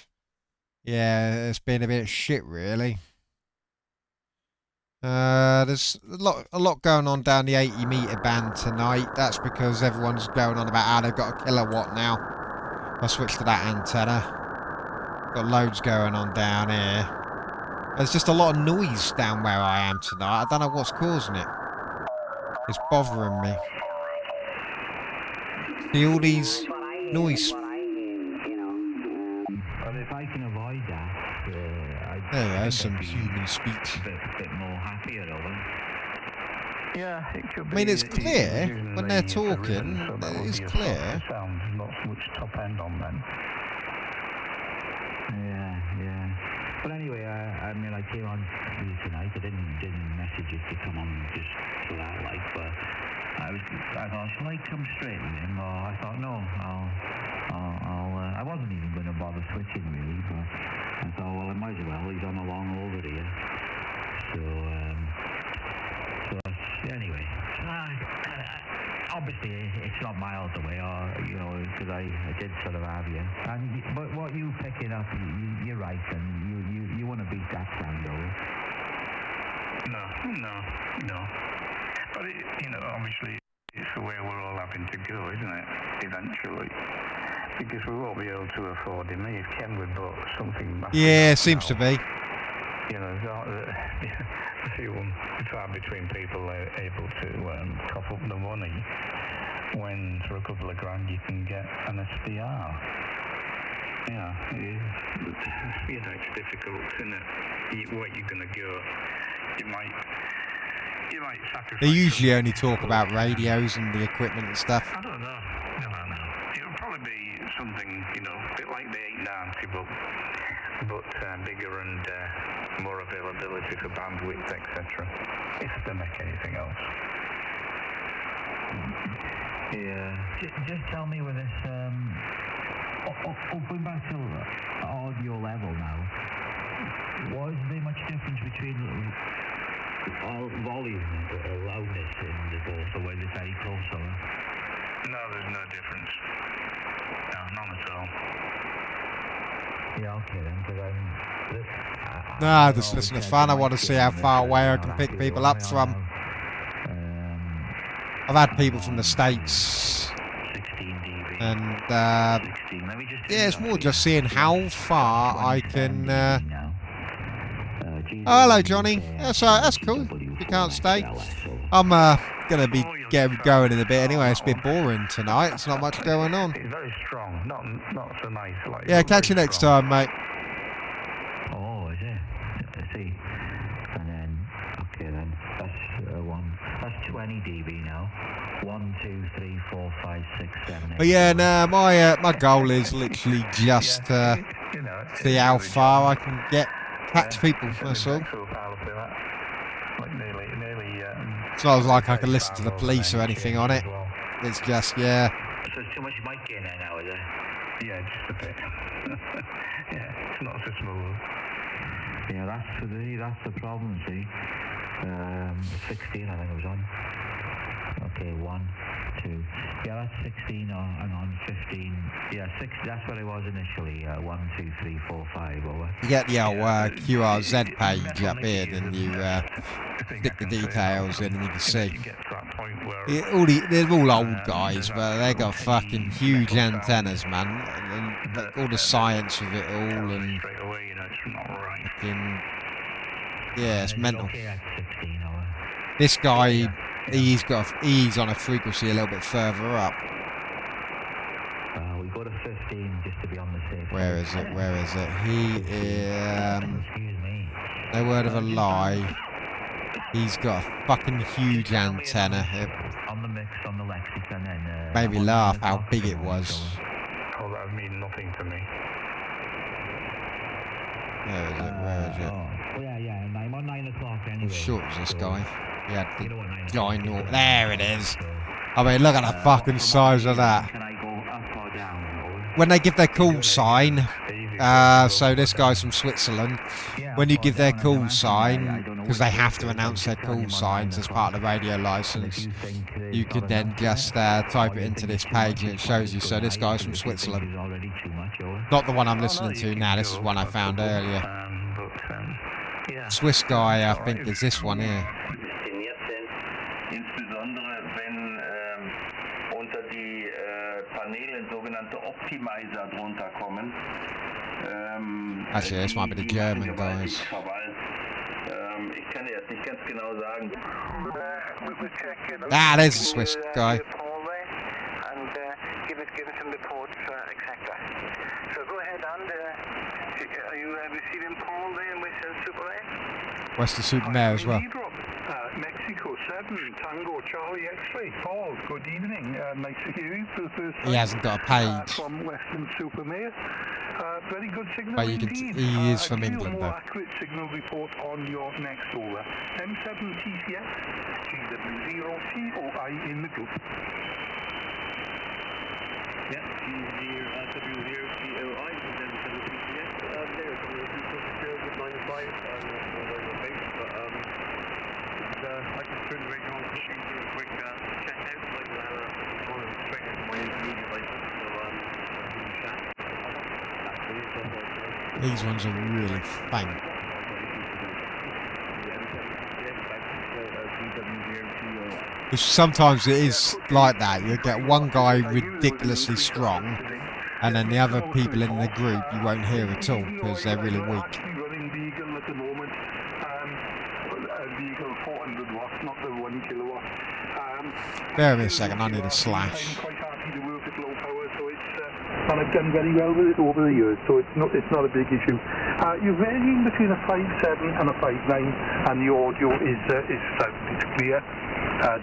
yeah, it's been a bit shit really. There's a lot going on down the 80 metre band tonight. That's because everyone's going on about how they've got a kilowatt now. I'll switch to that antenna. Got loads going on down here. There's just a lot of noise down where I am tonight. I don't know what's causing it. It's bothering me. See all these noise. Well, if I can avoid that, There is some human speech. a bit more happier over. Yeah, it could be. I mean, it's clear when they're talking. It's clear. Sound, not so much top end on them. Yeah. But anyway, I mean, I came on tonight. I didn't message you to come on just for that, like, but I thought, shall I come straight with him? Or I thought, no, I wasn't even going to bother switching really, but I thought, well, I might as well. He's on a long over here. So anyway, obviously it's not miles away, or you know, because I did sort of have you. But what you picking up, you're right, and you want to beat that sound, though. No. But, obviously, it's the way we're all having to go, isn't it? Eventually. Because we won't be able to afford him. If Ken would bought something massive. Yeah, seems to be. The few far between people are able to cough up the money when for a couple of grand you can get an SDR. Yeah, it's difficult, isn't it? Where you're going to go, you might sacrifice. They usually only talk about radios and the equipment and stuff. I don't know. It'll probably be something, a bit like the 890, but bigger and more availability for bandwidth, etc. If they make anything else. Yeah. Just tell me with this, going back to audio level now, was there much difference between volume and loudness in the both, or were they very close? Or? No, there's no difference. No, none at all. Yeah, okay then, because Nah, just listen to fun. I want to see how far away I can pick people up from. I've had people from the States, and yeah, it's more just seeing how far I can. Oh, hello, Johnny. That's cool. You can't stay. I'm gonna be going in a bit anyway. It's a bit boring tonight. It's not much going on. It's very strong, not so nice. Like, yeah, catch you next time, mate. Oh, is it? I see. And then, okay then, that's 20 dB now. 1, 2, 3, 4, 5, 6, 7, 8. But yeah, no, my goal is literally just see how far I can catch people. That's all. It's not like I can listen to the police or anything on it. It's just, yeah. So there's too much mic in there now, is it? Yeah, just a bit. Yeah, it's not so smooth. Yeah, that's the problem, see. 16, I think it was on. Okay, 1, 2. Yeah, that's 16 on 15. Yeah, 6. That's what it was initially. 1, 2, 3, 4, 5. Over. You get the old QRZ page up here, and you stick the details in, and you can see. They're all old guys, but they got fucking huge antennas, man. And all the science of it all, and fucking, yeah, it's mental. This guy, he's on a frequency a little bit further up. We go to 15 just to be on the safe. Where is it? He is. Excuse me. No word of a lie. He's got a fucking huge antenna. On the mix, on the Lexus, and then. Made me laugh how big it was. Oh, that would mean nothing to me. Where is it? Oh, yeah, and I'm on 9 o'clock anyway. How short is this guy? Yeah, the giant. There it is. I mean, look at the fucking size of that. Can I go up or down? When they give their call sign, so this guy's from Switzerland. When you give their call sign, because they have to announce their call signs as part of the radio license, you can then just type it into this page and it shows you. So this guy's from Switzerland. Not the one I'm listening to now. This is one I found earlier. Swiss guy, I think, is this one here. Insbesondere wenn unter die Paneele sogenannte Optimizer drunter kommen. Actually, this might be the German guys. Ich kann jetzt nicht ganz genau sagen. Ah, there's the Swiss guy. And give us some reports, etc. So go ahead and are you receiving Paul there in Western Superman? Western Superman as well. Mexico 7, Tango, Charlie X-ray. Paul, good evening. Nice to hear you for the first time. He hasn't got a page. From Western Supermare. Very good signal But you can indeed. he is from England, more though. accurate signal report on your next over. M7 TCS, GW0COI in the group. Yeah, W0COI, M7 TCS. There's some of the 95, I can turn the radio on to do a quick check out, like we'll have a straight into my intermediate license, so chat. These ones are really faint. Sometimes it is like that. You get one guy ridiculously strong, and then the other people in the group you won't hear at all because they're really weak. Running Beagle at the moment. Beagle 400 watts, not the 1 kilowatt. Bear me a second, I need a slash. I'm quite happy to work at low power, so it's and I've done very well with it over the years, so it's not a big issue. You're varying between a 5.7 and a 5.9, and the audio is clear.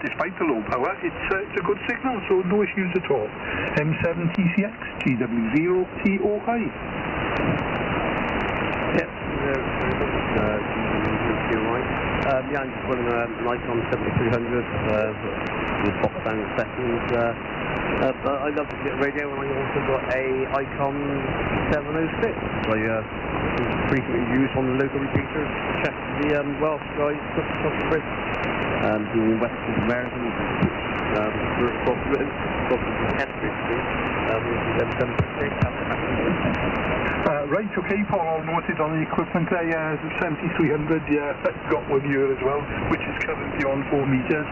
Despite the low power, it's a good signal, so no issues at all. M7 TCX, GW0TOI. Yep, yeah, I'm just running a Nikon 7300 with box down settings. But I love the radio, and I also got a Icon 706. I frequently use on the local repeaters to check the Welsh guys across the bridge. Doing Western American, across the Keswick Street, Right, okay, Paul, I'll note it on the equipment there, yeah, 7300, yeah, I've got one here as well, which is currently on 4 meters.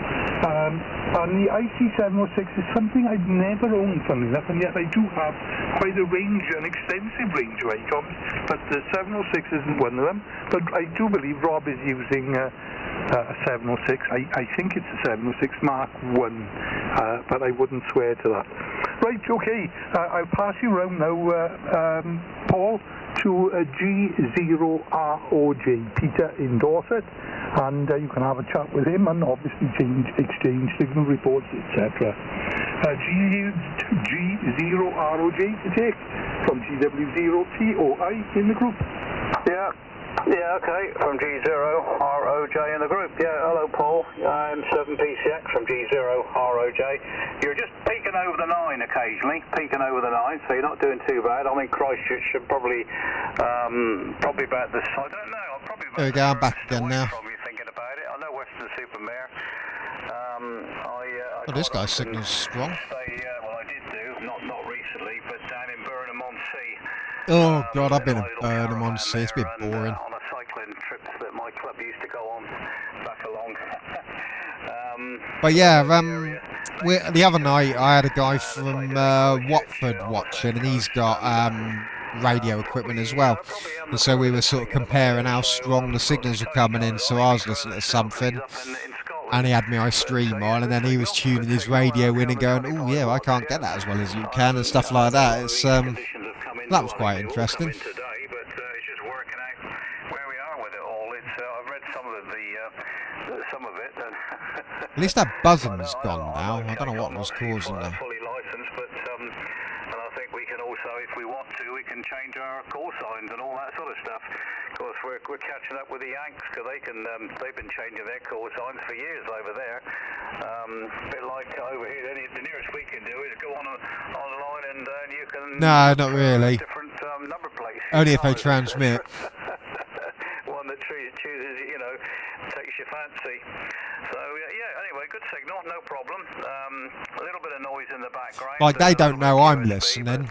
And the IC706 is something I've never owned, funnily enough, and yet I do have quite a range, an extensive range of icons, but the 706 isn't one of them. But I do believe Rob is using a 706. I think it's a 706 Mark 1, but I wouldn't swear to that. Right, okay, I'll pass you around now, Paul, to G0ROJ, Peter in Dorset, and you can have a chat with him and obviously exchange signal reports, etc. G0ROJ to take from GW0TOI in the group. Yeah, okay, from G0ROJ in the group. Yeah, hello Paul, I'm 7PCX from G0ROJ. You're just peeking over the 9 occasionally, so you're not doing too bad. I'm in Christchurch, should probably about this, I don't know, I'm probably about there we go, I'm back again now. Probably thinking about it. I know Western Supermare. Oh, this guy's signal's strong. Well, I did do, not recently, but down in Burnham-on-Sea. Oh god, I've been in Burnham-on-Sea, it's a bit boring. On a cycling trip that my club used to go on back along. But yeah, the other night I had a guy from Watford watching, and he's got radio equipment as well. And so we were sort of comparing how strong the signals were coming in, so I was listening to something, and he had my iStream on, and then he was tuning his radio in and going, oh yeah, I can't get that as well as you can, and stuff like that. It's that was quite interesting. At least that buzzing's gone now. I don't know what was causing that. Fully licensed, but and I think we can also, if we want to, we can change our call signs and all that sort of stuff. Of course, we're catching up with the Yanks because they've been changing their call signs for years over there. A bit like over here. The nearest we can do is go online and you can. No, not really. Different number plates. Only if they transmit. One that chooses, takes your fancy. So yeah, anyway, good signal, no problem. A little bit of noise in the background. Like they don't know I'm listening.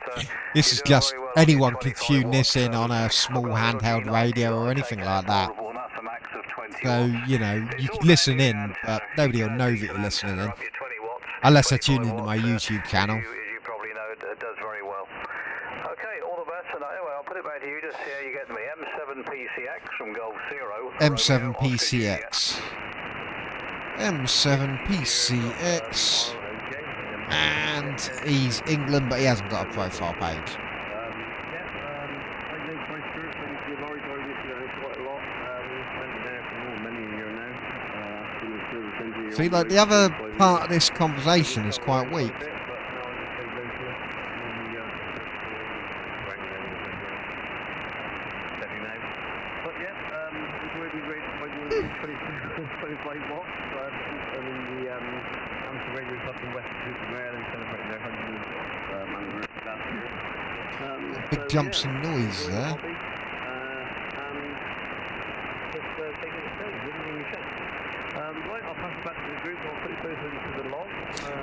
This is just anyone can tune this in on a small handheld radio or anything like that. So you can listen in, but nobody will know that you're listening in, unless they're tuning into my YouTube channel. As you probably know, it does very well. Okay, all the best. And anyway, I'll put it back to you. Just see how you get me. M7PCX from Golf Zero. M7PCX. M7PCX. And he's England, but he hasn't got a profile page. See, like the other part of this conversation is quite weak. Big jumps in noise there.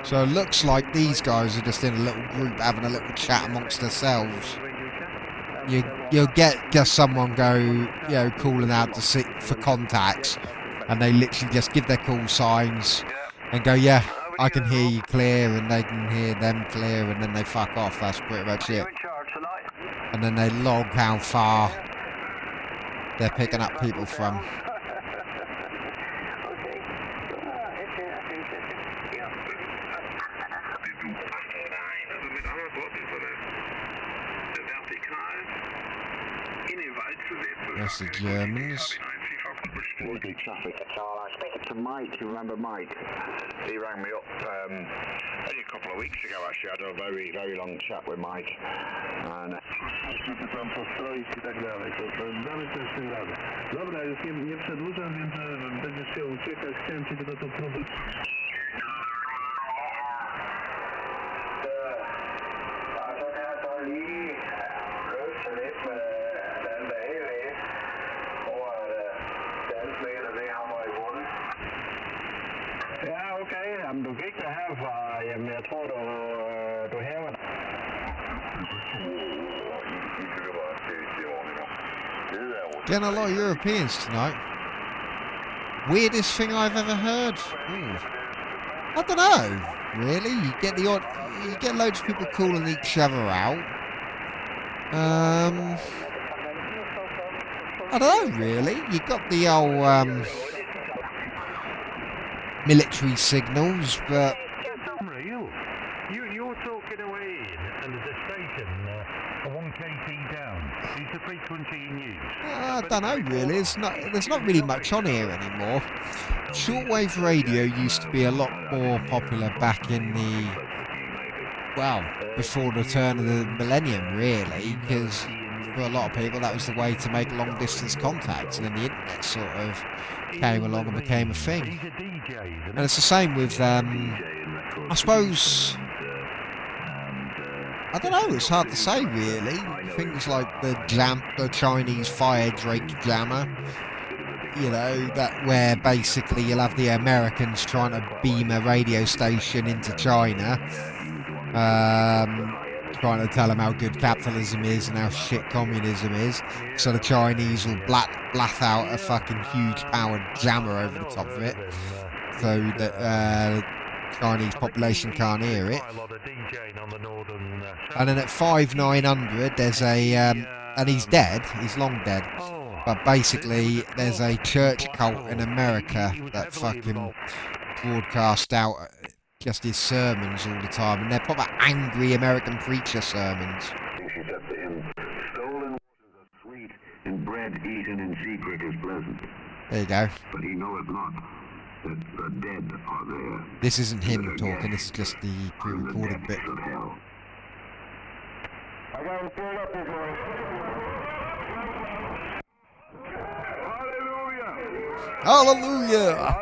So it looks like these guys are just in a little group having a little chat amongst themselves. You'll get just someone go, calling out to for contacts, and they literally just give their call signs, and go, yeah, I can hear you clear, and they can hear them clear, and then they fuck off. That's pretty much it. And then they log how far they're picking up people from. That's the Germans. Weekly traffic. So I speak to Mike. You remember Mike? He rang me up only a couple of weeks ago. Actually, I had a very, very long chat with Mike. And tam postroić i tak dalej. To dalej to jest tym razem. Dobra, już nie przedłużam, więc będziesz chciał uciekać. Chciałem ci tylko to problem. Ja, okay. Du gik der herfra. Jamen, jeg tror, du hæver dig. Getting a lot of Europeans tonight. Weirdest thing I've ever heard. Ooh. I don't know. Really, you get loads of people calling each other out. I don't know. Really, you got the old military signals, but. You're talking away, and there's a station 1 kT down. Is the frequency in use? I don't know really. There's not really much on here anymore. Shortwave radio used to be a lot more popular back in before the turn of the millennium, really, because for a lot of people that was the way to make long distance contacts, and then the internet sort of came along and became a thing. And it's the same with I suppose, I don't know, it's hard to say really. Things like the Chinese fire Drake jammer, you know, that where basically you'll have the Americans trying to beam a radio station into China, trying to tell them how good capitalism is and how shit communism is, so the Chinese will blast out a fucking huge powered jammer over the top of it, so that the Chinese population can't hear it. And then at 5900 there's a and he's dead, he's long dead, but basically there's a church cult in America that fucking broadcast out just his sermons all the time, and they're proper angry American preacher sermons. She said to him, "Stolen waters are sweet, and bread eaten in secret is pleasant." There you go. But he knoweth not that the dead are there. This isn't him talking, this is just the pre-recorded bit. I got him pulled up this morning. Hallelujah! Hallelujah!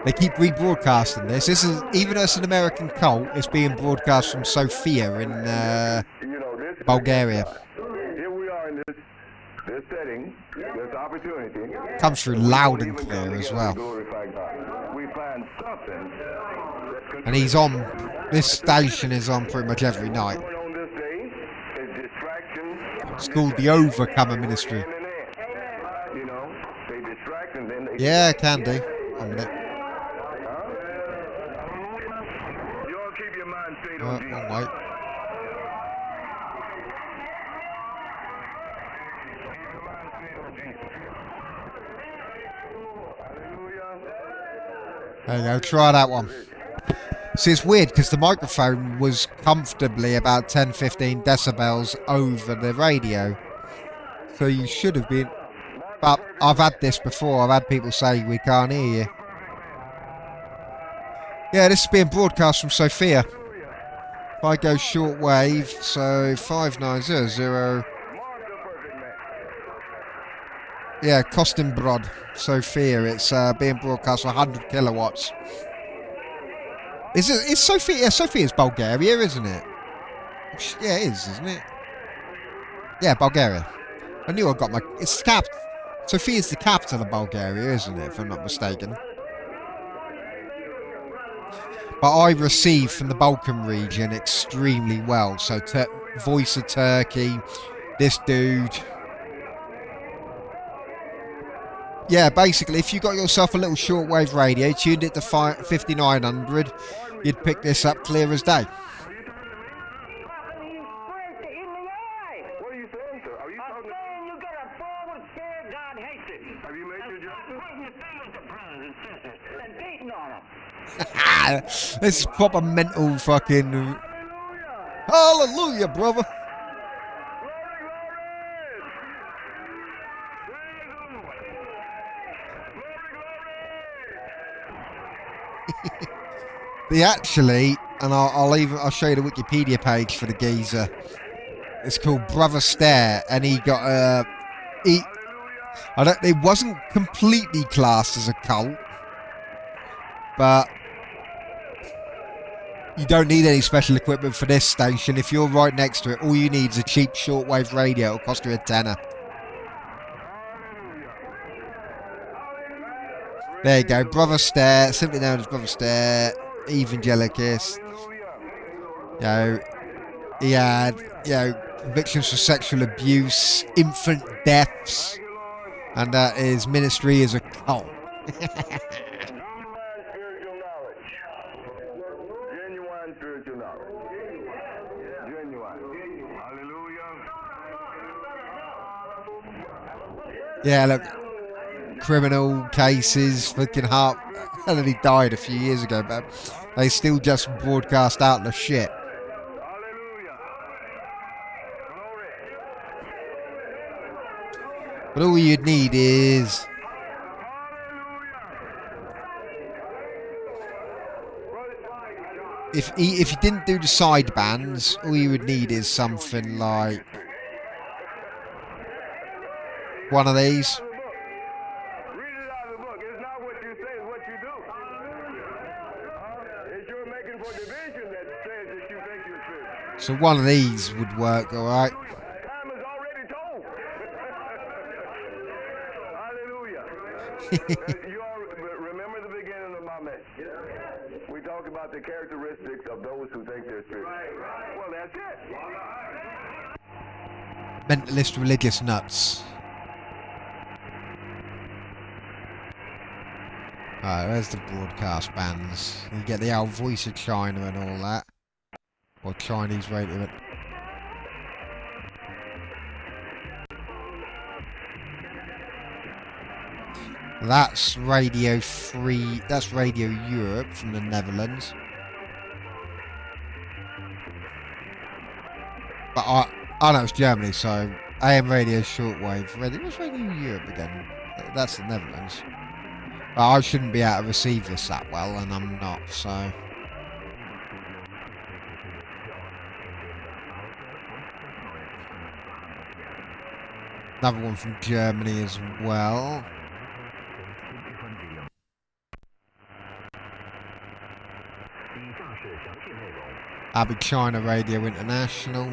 They keep rebroadcasting this. This is, even though it's an American cult, it's being broadcast from Sofia in Bulgaria. Here we are in this setting, this opportunity. Comes through loud and clear as well. We find something. And he's on, this station is on pretty much every night. It's called the Overcomer Ministry. Yeah, can do. A minute. Wait. There you go, try that one. See, it's weird because the microphone was comfortably about 10-15 decibels over the radio. So you should have been... But I've had this before, I've had people say we can't hear you. Yeah, this is being broadcast from Sofia. If I go shortwave, so 5900... Yeah, Kostenbrod, Sofia. It's being broadcast for 100 kilowatts. It's Sofia? Yeah, Sofia's Bulgaria, isn't it? Yeah, it is, isn't it? Yeah, Bulgaria. I knew I got my... It's the capital. Sofia's the capital of Bulgaria, isn't it, if I'm not mistaken? But I receive from the Balkan region extremely well. So, Voice of Turkey, this dude... yeah, basically, if you got yourself a little shortwave radio, tuned it to 5900, you'd pick this up clear as day. This is proper mental fucking... Hallelujah, brother. Actually, and I'll show you the Wikipedia page for the geezer. It's called Brother Stare, and he got it wasn't completely classed as a cult, but you don't need any special equipment for this station. If you're right next to it, all you need is a cheap shortwave radio. It'll cost you a tenner. There you go, Brother Stare, simply known as Brother Stare, Evangelicus. You know, he had, convictions for sexual abuse, infant deaths, and his ministry is a cult. Yeah, look, criminal cases, fucking heart. And he died a few years ago, but they still just broadcast out the shit. But all you'd need is... If you didn't do the side bands, all you would need is something like one of these. So one of these would work, alright? Remember the beginning of my message. We talk about the characteristics of those who think they're spiritual. Well, that's it. Mentalist religious nuts. Alright, there's the broadcast bands. You get the old Voice of China and all that. Or Chinese radio. That's Radio Free. That's Radio Europe from the Netherlands. But I know it's Germany, so AM radio shortwave. What's Radio Europe again? That's the Netherlands. But I shouldn't be able to receive this that well, and I'm not, so. Another one from Germany as well. Abbey China Radio International.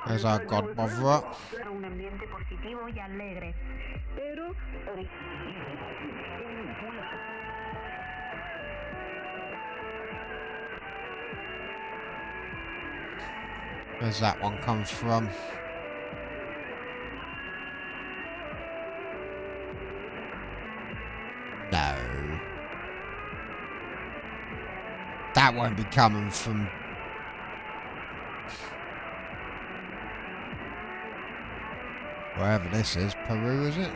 There's our God Botherer. Where's that one come from? No. That won't be coming from... wherever this is. Peru, is it?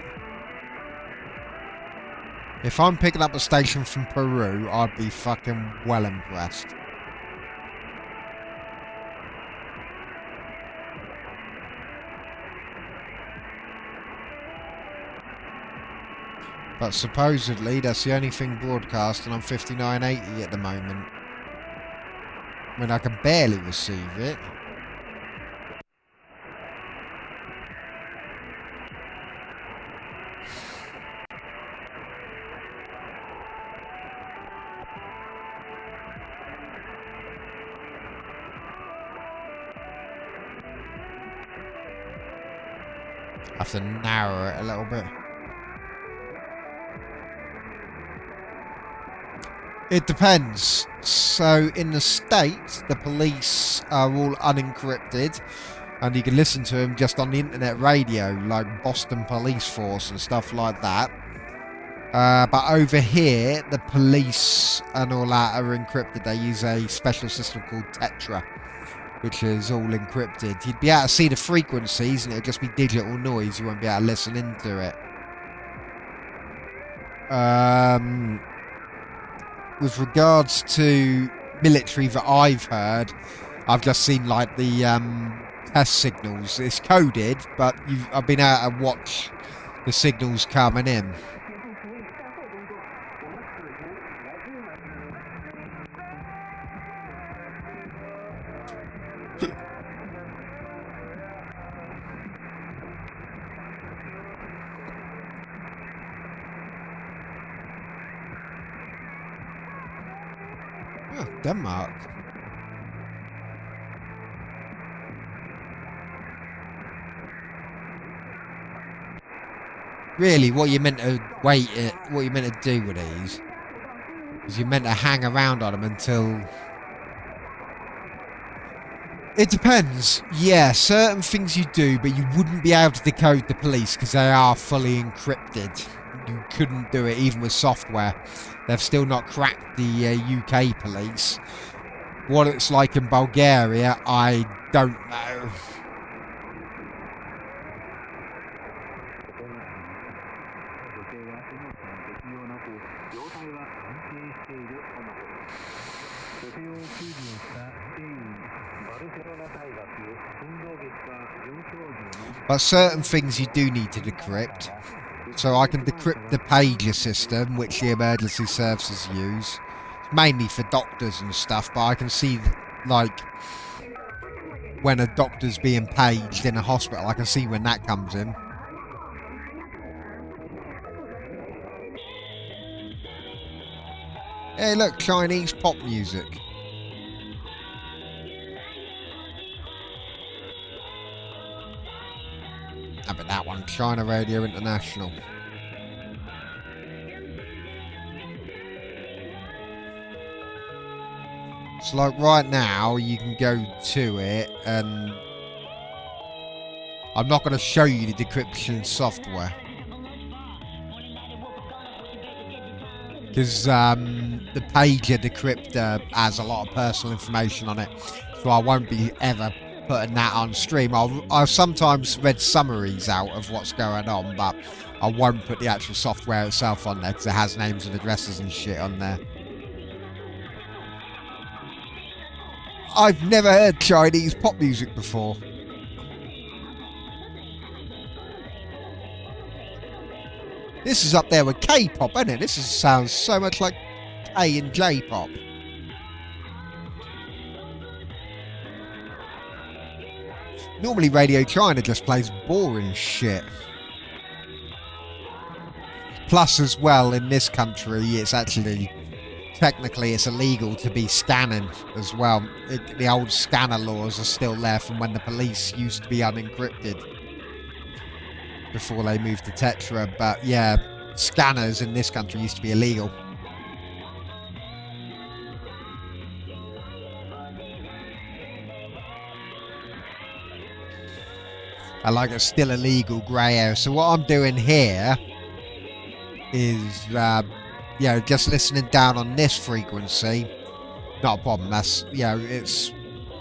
If I'm picking up a station from Peru, I'd be fucking well impressed. But supposedly that's the only thing broadcasting on 5980 at the moment. I mean, I can barely receive it. I have to narrow it a little bit. It depends. So in the States, the police are all unencrypted, and you can listen to them just on the internet radio, like Boston Police Force and stuff like that. But over here, the police and all that are encrypted. They use a special system called Tetra, which is all encrypted. You'd be able to see the frequencies, and it'd just be digital noise. You won't be able to listen into it. With regards to military that I've heard, I've just seen like the test signals. It's coded, but I've been able to watch the signals coming in. Oh, Denmark. Really, what you meant to what you meant to do with these is you meant to hang around on them until. It depends. Yeah, certain things you do, but you wouldn't be able to decode the police because they are fully encrypted. You couldn't do it even with software. They've still not cracked the UK police. What it's like in Bulgaria, I don't know. But certain things you do need to decrypt. So I can decrypt the pager system, which the emergency services use. Mainly for doctors and stuff, but I can see, like, when a doctor's being paged in a hospital, I can see when that comes in. Hey look, Chinese pop music. How about that one? China Radio International. So like right now, you can go to it, and I'm not going to show you the decryption software. Because the pager decryptor has a lot of personal information on it. So I won't be ever putting that on stream. I've sometimes read summaries out of what's going on, but I won't put the actual software itself on there because it has names and addresses and shit on there. I've never heard Chinese pop music before. This is up there with K-pop, isn't it? Sounds so much like K and J-pop. Normally Radio China just plays boring shit. Plus as well, in this country, it's actually, technically it's illegal to be scanning as well. The old scanner laws are still there from when the police used to be unencrypted. Before they moved to Tetra, but yeah, scanners in this country used to be illegal. And like it's still illegal grey area. So what I'm doing here is, just listening down on this frequency. Not a problem. That's, it's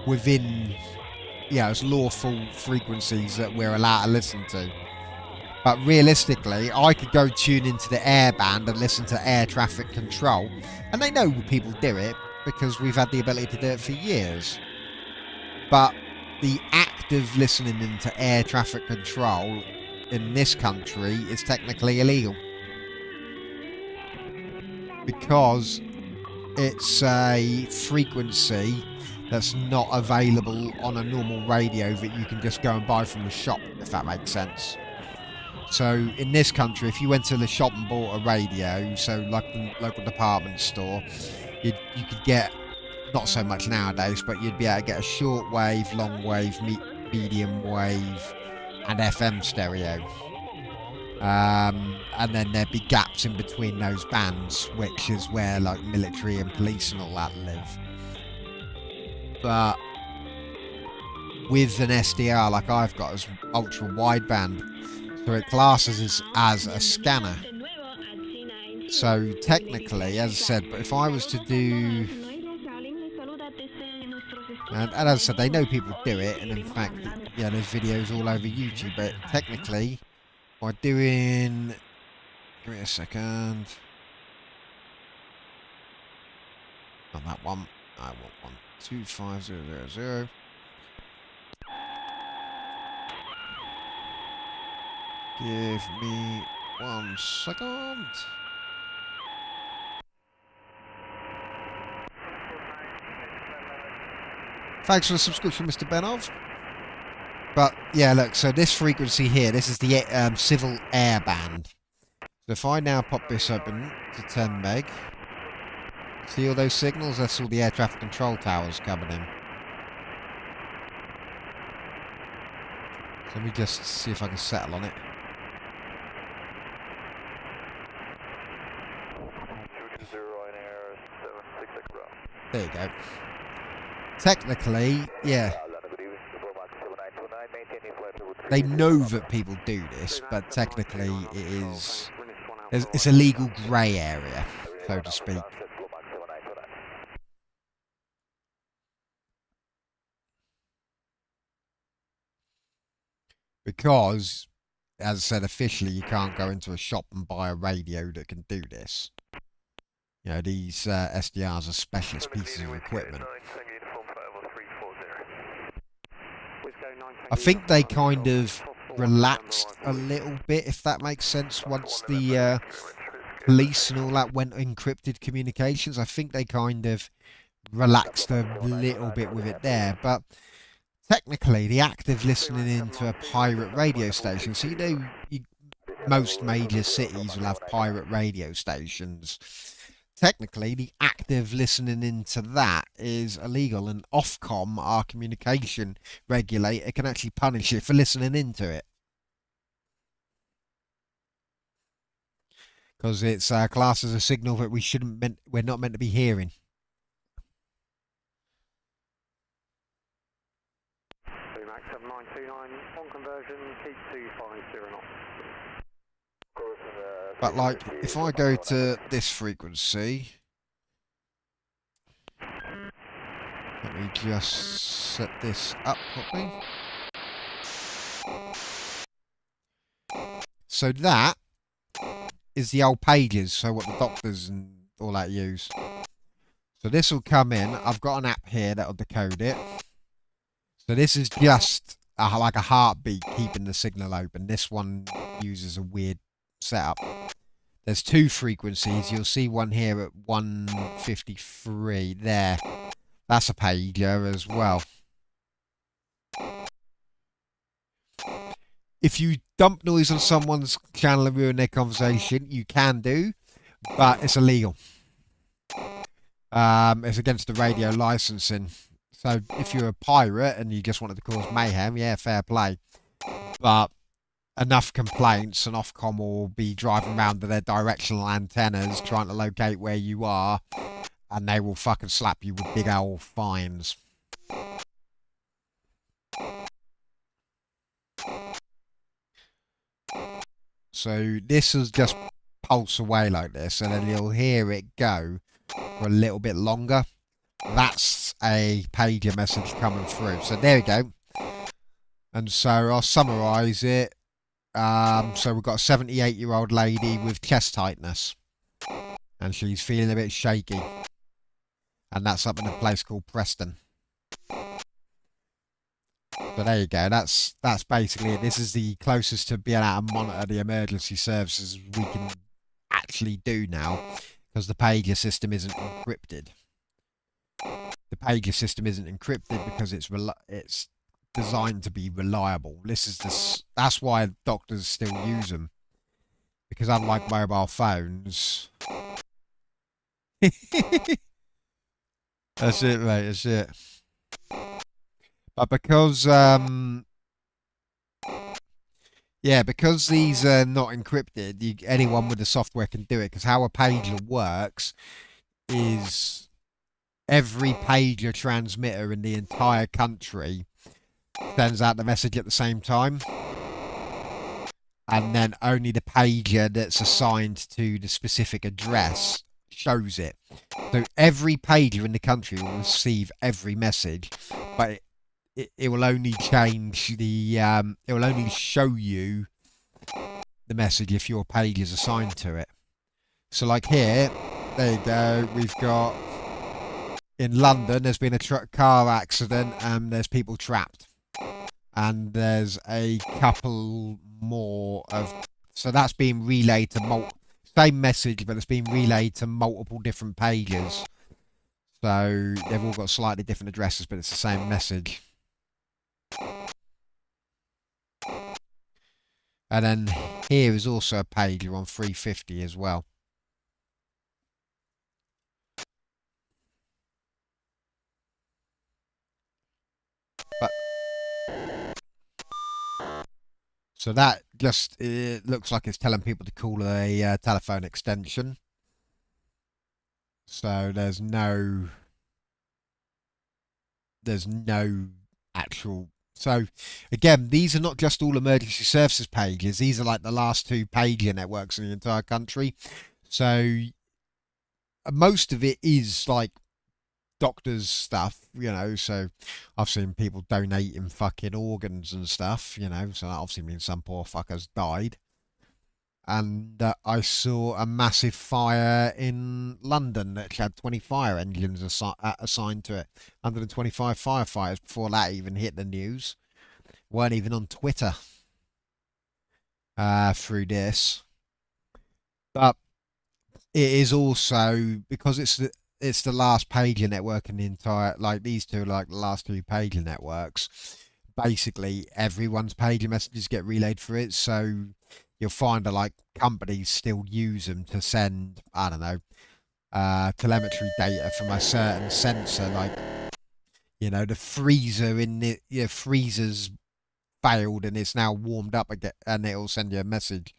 within, it's lawful frequencies that we're allowed to listen to. But realistically, I could go tune into the air band and listen to air traffic control. And they know people do it because we've had the ability to do it for years. But the act of listening into air traffic control in this country is technically illegal. Because it's a frequency that's not available on a normal radio that you can just go and buy from the shop, if that makes sense. So in this country, if you went to the shop and bought a radio, so like the local department store, you could get, not so much nowadays, but you'd be able to get a short wave, long wave, medium wave, and FM stereo. And then there'd be gaps in between those bands, which is where like military and police and all that live. But with an SDR like I've got as ultra wideband, so it classes as a scanner. So technically, as I said, but if I was to do, and as I said, they know people do it, and in fact, yeah, there's videos all over YouTube. But technically, by doing, give me a second, not that one. I want 125,000. Give me 1 second. Thanks for the subscription, Mr. Benov. But yeah, look, so this frequency here, this is the civil air band. So if I now pop this open to 10 meg, see all those signals? That's all the air traffic control towers coming in. So let me just see if I can settle on it. There you go. Technically, yeah. They know that people do this, but technically it is... It's a legal grey area, so to speak. Because, as I said, officially you can't go into a shop and buy a radio that can do this. You know, these SDRs are specialist pieces of equipment. I think they kind of relaxed a little bit, if that makes sense, once the police and all that went encrypted communications. I think they kind of relaxed a little bit with it there. But technically, the act of listening into a pirate radio station, so you know, most major cities will have pirate radio stations. Technically, the act of listening into that is illegal, and Ofcom, our communication regulator, can actually punish you for listening into it. Because it's classed as a signal that we're not meant to be hearing. Max 7929, on conversion, keep 250 knots. But like, if I go to this frequency, let me just set this up properly. So that is the old pages, so what the doctors and all that use. So this will come in. I've got an app here that'll decode it. So this is just like a heartbeat keeping the signal open. This one uses a weird setup. There's two frequencies. You'll see one here at 153 there. That's a pager as well. If you dump noise on someone's channel and ruin their conversation, you can do, but it's illegal. It's against the radio licensing. So if you're a pirate and you just wanted to cause mayhem, yeah, fair play. But enough complaints and Ofcom will be driving around with their directional antennas trying to locate where you are, and they will fucking slap you with big old fines. So this is just pulse away like this, and then you'll hear it go for a little bit longer. That's a pager message coming through. So there we go. And so I'll summarise it. So we've got a 78-year-old lady with chest tightness, and she's feeling a bit shaky, and that's up in a place called Preston. So there you go. That's basically it. This is the closest to being able to monitor the emergency services we can actually do now, because the pager system isn't encrypted. The pager system isn't encrypted because it's designed to be reliable. That's why doctors still use them, because unlike mobile phones, that's it, mate. That's it. But because Yeah, because these are not encrypted, anyone with the software can do it. Because how a pager works is every pager transmitter in the entire country sends out the message at the same time. And then only the pager that's assigned to the specific address shows it. So every pager in the country will receive every message, but it will only change the it will only show you the message if your page is assigned to it. So like here, there you go, we've got in London there's been a car accident and there's people trapped, and there's a couple more of, so that's being relayed to same message, but it's been relayed to multiple different pages, so they've all got slightly different addresses, but it's the same message. And then here is also a pager on 350 as well. But so that just, it looks like it's telling people to call a telephone extension. So there's no actual. So again, these are not just all emergency services pages. These are like the last two pager networks in the entire country. So most of it is like doctors stuff, you know. So I've seen people donating fucking organs and stuff, you know. So that obviously means some poor fuckers died. And I saw a massive fire in London that had 20 fire engines assigned to it. 125 firefighters before that even hit the news. Weren't even on Twitter through this. But it is also, because it's the last pager network in the entire, like these two, like the last two pager networks, basically everyone's pager messages get relayed for it. So you'll find that like companies still use them to send, I don't know, telemetry data from a certain sensor, like, you know, the freezer in the freezer's failed and it's now warmed up again, and it'll send you a message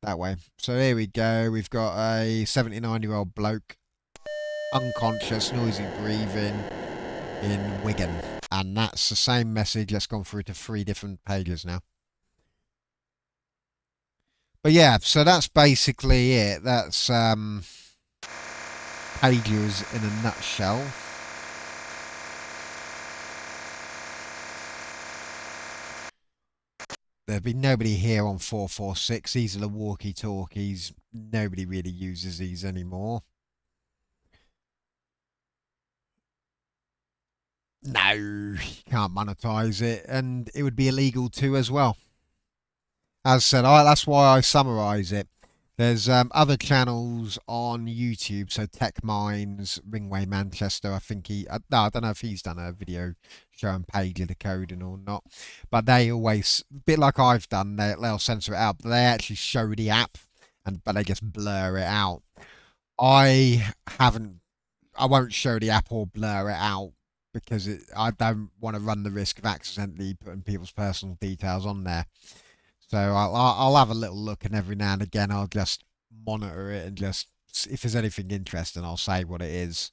that way. So here we go, we've got a 79-year-old bloke, unconscious, noisy breathing in Wigan, and that's the same message that's gone through to 3 different pages now. But yeah, so that's basically it. That's pagers in a nutshell. There'll be nobody here on 446. These are the walkie-talkies. Nobody really uses these anymore. No, you can't monetize it, and it would be illegal too as well. As I said, that's why I summarise it. There's other channels on YouTube, so Tech Minds, Ringway Manchester, I think I don't know if he's done a video showing pager decoding or not, but they always, a bit like I've done, they'll censor it out, but they actually show the app, but they just blur it out. I won't show the app or blur it out, because I don't want to run the risk of accidentally putting people's personal details on there. So I'll have a little look, and every now and again I'll just monitor it, and just, if there's anything interesting, I'll say what it is.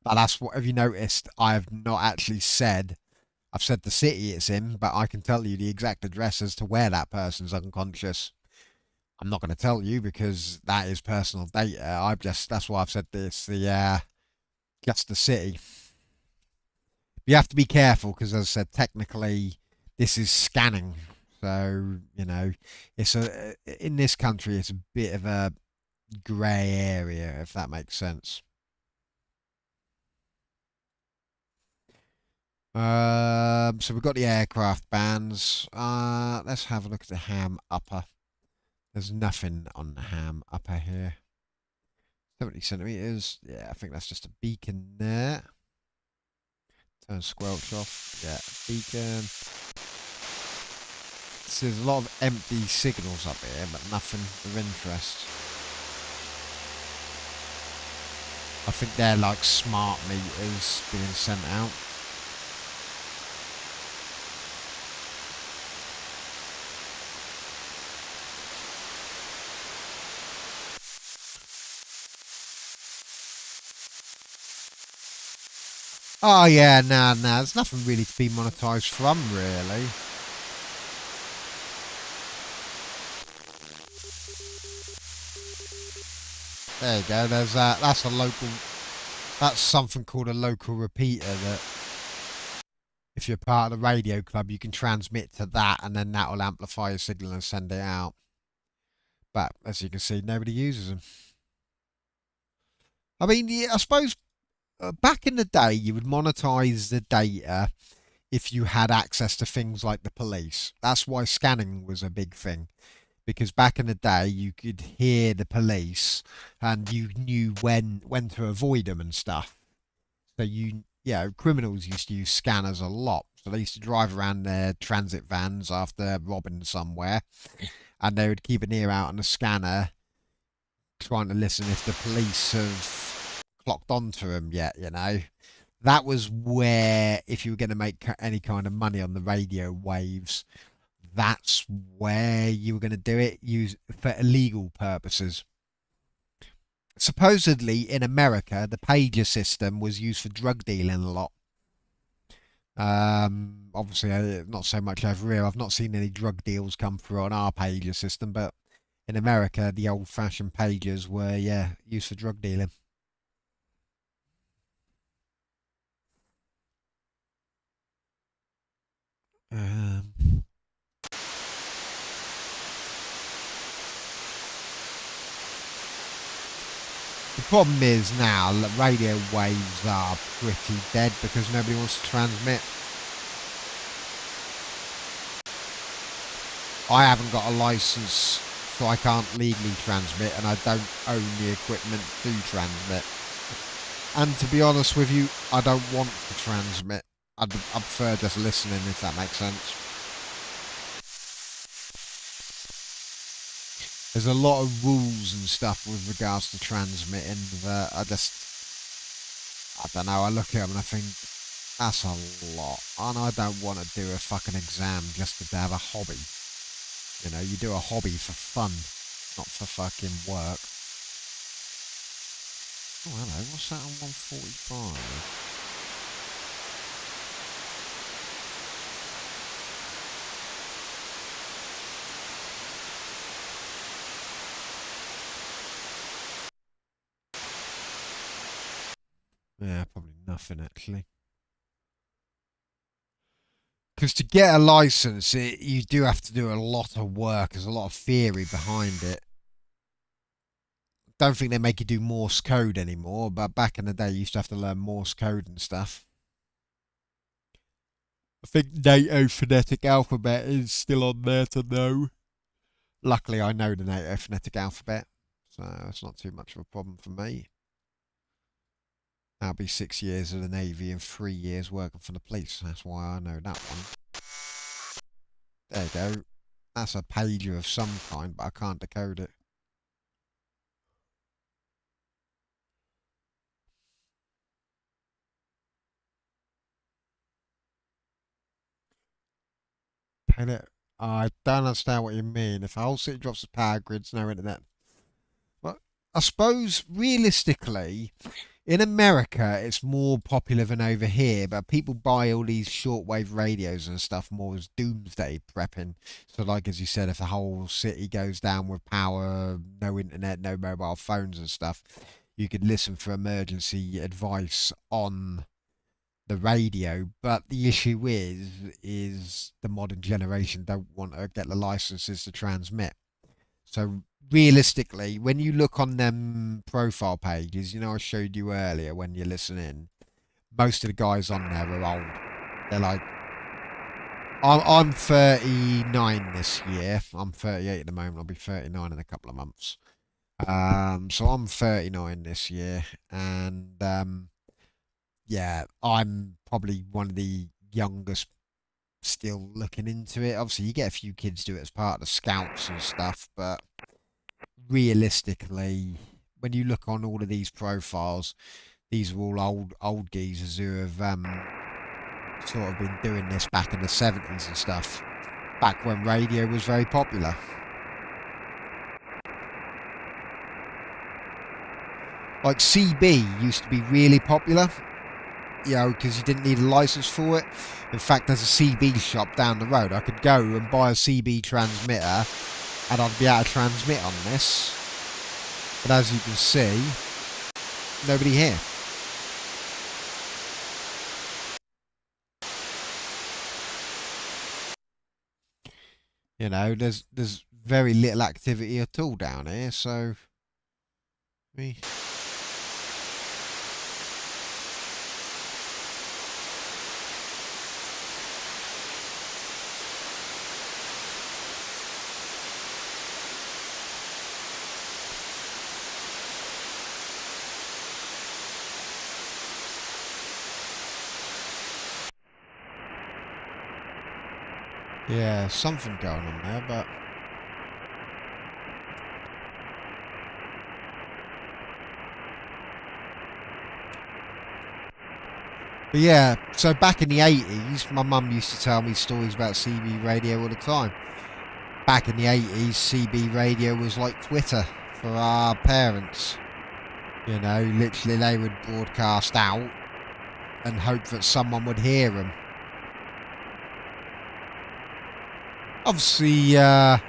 But that's what, have you noticed, I have not actually said, I've said the city it's in, but I can tell you the exact address as to where that person's unconscious. I'm not going to tell you because that is personal data. That's why I've said this, just the city. You have to be careful, because as I said, technically this is scanning. So, you know, in this country, it's a bit of a grey area, if that makes sense. So we've got the aircraft bands. Let's have a look at the ham upper. There's nothing on the ham upper here. 70 centimeters. Yeah, I think that's just a beacon there. Turn squelch off. Yeah, beacon. So there's a lot of empty signals up here, but nothing of interest. I think they're like smart meters being sent out. Oh yeah, nah. There's nothing really to be monetised from, really. There you go. There's that. That's a local. That's something called a local repeater. That if you're part of the radio club, you can transmit to that, and then that will amplify your signal and send it out. But as you can see, nobody uses them. I mean, yeah, I suppose back in the day, you would monetize the data if you had access to things like the police. That's why scanning was a big thing. Because back in the day, you could hear the police and you knew when to avoid them and stuff. So criminals used to use scanners a lot. So they used to drive around their transit vans after robbing somewhere, and they would keep an ear out on the scanner, trying to listen if the police have clocked onto them yet, you know. That was where, if you were going to make any kind of money on the radio waves, that's where you were going to do it, use for illegal purposes. Supposedly in America, the pager system was used for drug dealing a lot. Obviously, not so much over here. I've not seen any drug deals come through on our pager system, but in America, the old-fashioned pagers were, used for drug dealing. The problem is now that radio waves are pretty dead because nobody wants to transmit. I haven't got a license, so I can't legally transmit, and I don't own the equipment to transmit. And to be honest with you, I don't want to transmit. I prefer just listening, if that makes sense. There's a lot of rules and stuff with regards to transmitting that I don't know, I look at them and I think, that's a lot. And I don't want to do a fucking exam just to have a hobby. You know, you do a hobby for fun, not for fucking work. Oh, hello, what's that on 145? Yeah, probably nothing, actually. Because to get a license, you do have to do a lot of work. There's a lot of theory behind it. Don't think they make you do Morse code anymore, but back in the day, you used to have to learn Morse code and stuff. I think NATO phonetic alphabet is still on there to know. Luckily, I know the NATO phonetic alphabet, so it's not too much of a problem for me. That'll be 6 years of the Navy and 3 years working for the police. That's why I know that one. There you go. That's a pager of some kind, but I can't decode it. I don't understand what you mean. If the whole city drops the power grids, no internet. Well, I suppose realistically, in America, it's more popular than over here, but people buy all these shortwave radios and stuff more as doomsday prepping. So, like as you said, if the whole city goes down with power, no internet, no mobile phones and stuff, you could listen for emergency advice on the radio. But the issue is the modern generation don't want to get the licenses to transmit. So realistically, when you look on them profile pages, you know I showed you earlier when you're listening, most of the guys on there are old. They're like, I'm 39 this year. I'm 38 at the moment. I'll be 39 in a couple of months. So I'm 39 this year, and yeah, I'm probably one of the youngest still looking into it. Obviously, you get a few kids do it as part of the scouts and stuff, but realistically, when you look on all of these profiles, these are all old geezers who have sort of been doing this back in the 70s and stuff, back when radio was very popular. Like CB used to be really popular. you know, because you didn't need a license for it. In fact, there's a CB shop down the road. I could go and buy a CB transmitter and I'd be able to transmit on this. But as you can see, nobody here. You know, there's very little activity at all down here, so yeah, something going on there, but yeah, so back in the 80s, my mum used to tell me stories about CB radio all the time. Back in the 80s, CB radio was like Twitter for our parents. You know, literally they would broadcast out and hope that someone would hear them. Obviously, there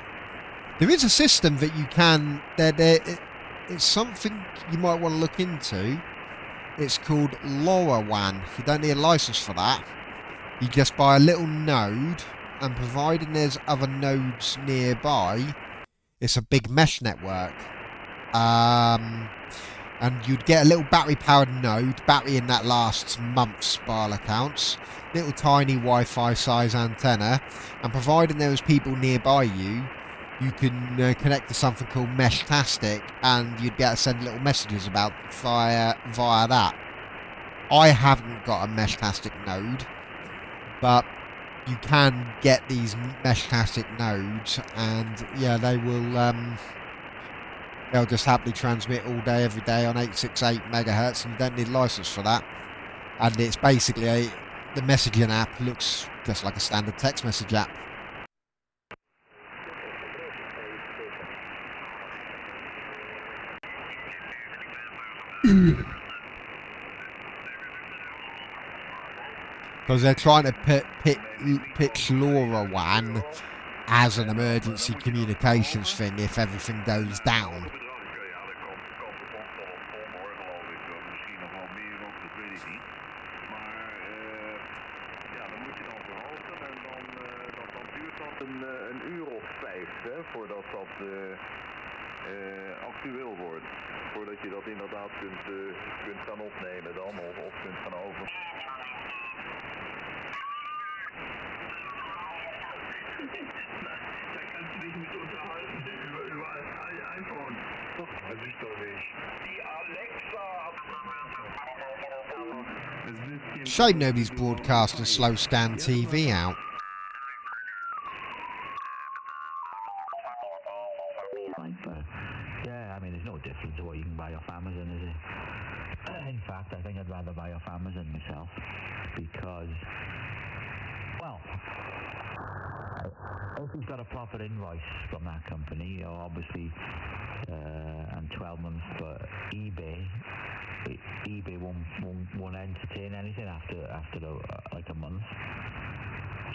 is a system that you can... it's something you might want to look into. It's called LoRaWAN. You don't need a license for that. You just buy a little node, and providing there's other nodes nearby, it's a big mesh network. And you'd get a little battery-powered node. Battery in that lasts months by all accounts. Little tiny Wi-Fi size antenna. And providing there was people nearby you, you can connect to something called Meshtastic, and you'd be able to send little messages about via that. I haven't got a Meshtastic node, but you can get these Meshtastic nodes, and yeah, they will they'll just happily transmit all day, every day on 868 megahertz, and you don't need a license for that. And it's basically the messaging app looks just like a standard text message app. Because they're trying to pitch LoRaWAN as an emergency communications thing if everything goes down. Een uur of 5 voordat dat actueel wordt. Voordat je dat inderdaad kunt gaan opnemen dan of kunt gaan over. Dat is toch niet. Die Alexa. Shame nobody's broadcasting slow scan TV out. Yeah, I mean, there's no difference to what you can buy off Amazon, is it? In fact, I think I'd rather buy off Amazon myself, because, well, if you've got a proper invoice from that company, obviously, and 12 months, but eBay won't entertain anything after like a month.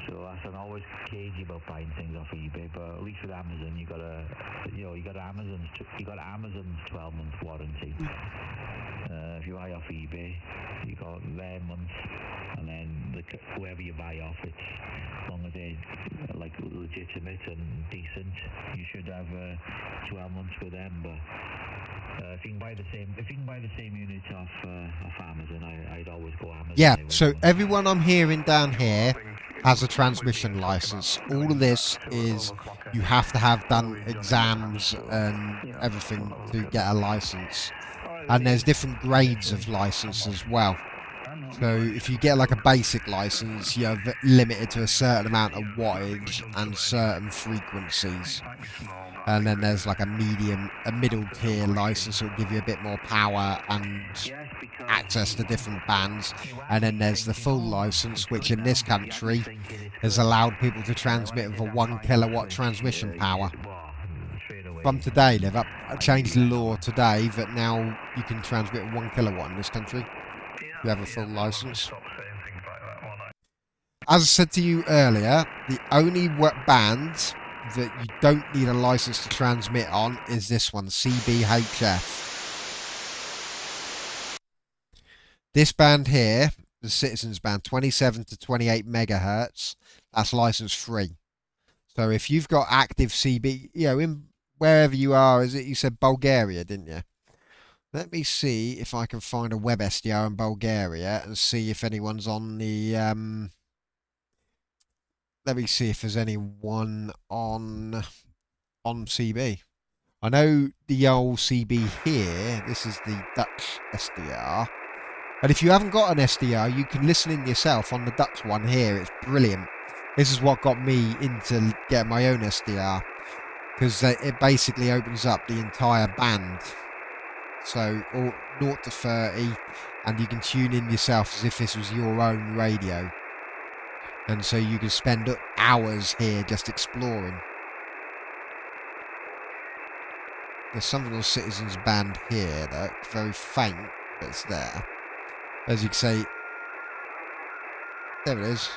So I'm always cagey about buying things off eBay, but at least with Amazon, you got Amazon's 12-month warranty. If you buy off eBay, you got their month, and then whoever you buy off, it's as long as they're like legitimate and decent, you should have 12 months with them. But if you can buy the same units off Amazon, I'd always go Amazon. Yeah, so everyone I'm hearing down here has a transmission license. All of this is you have to have done exams and everything to get a license. And there's different grades of license as well. So if you get like a basic license, you're limited to a certain amount of wattage and certain frequencies. And then there's like a middle tier license that will give you a bit more power and access to different bands. And then there's the full license, which in this country has allowed people to transmit with a 1 kilowatt transmission power. From today, they've changed the law today that now you can transmit 1 kilowatt in this country. You have a full license. Stop saying things like that, won't I? As I said to you earlier, the only band that you don't need a license to transmit on is this one, CBHF. This band here, the Citizens band, 27 to 28 megahertz, that's license free. So if you've got active CB, in wherever you are, is it? You said Bulgaria, didn't you? Let me see if I can find a web SDR in Bulgaria and see if anyone's on the. Let me see if there's anyone on CB. I know the old CB here. This is the Dutch SDR. And if you haven't got an SDR, you can listen in yourself on the Dutch one here. It's brilliant. This is what got me into getting my own SDR, because it basically opens up the entire band. So 0 to 30, and you can tune in yourself as if this was your own radio. And so you can spend hours here just exploring. There's something on Citizens band here that's very faint, but it's there. As you can say, there it is.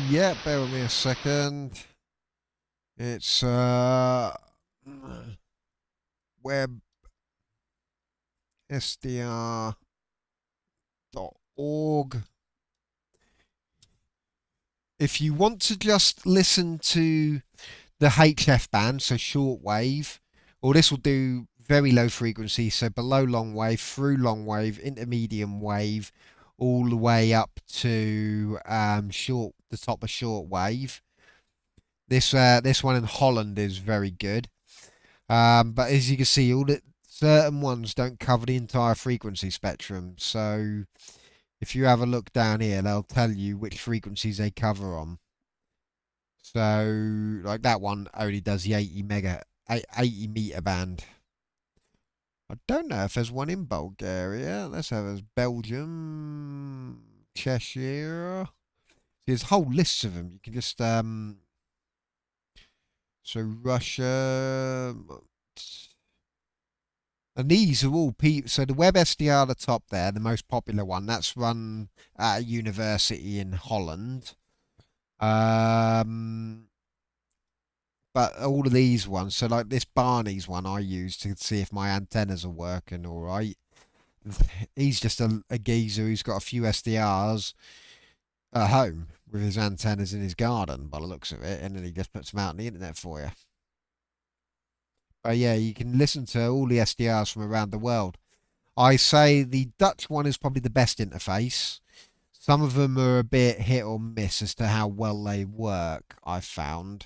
Yeah, bear with me a second. It's web SDR.org. If you want to just listen to the HF band, so shortwave, or this will do very low frequency, so below long wave, through long wave, intermediate wave, all the way up to the top of shortwave. This one in Holland is very good, but as you can see, certain ones don't cover the entire frequency spectrum. So if you have a look down here, they'll tell you which frequencies they cover on. So like that one only does the 80 meter band. I don't know if there's one in Bulgaria. Let's have a Belgium, Cheshire. There's whole lists of them. You can just so Russia, and these are all people. So the web SDR at the top there, the most popular one, that's run at a university in Holland. But all of these ones, so like this Barney's one I use to see if my antennas are working all right. He's just a geezer who's got a few SDRs at home with his antennas in his garden by the looks of it, and then he just puts them out on the internet for you. But yeah, you can listen to all the SDRs from around the world. I say the Dutch one is probably the best interface. Some of them are a bit hit or miss as to how well they work, I've found.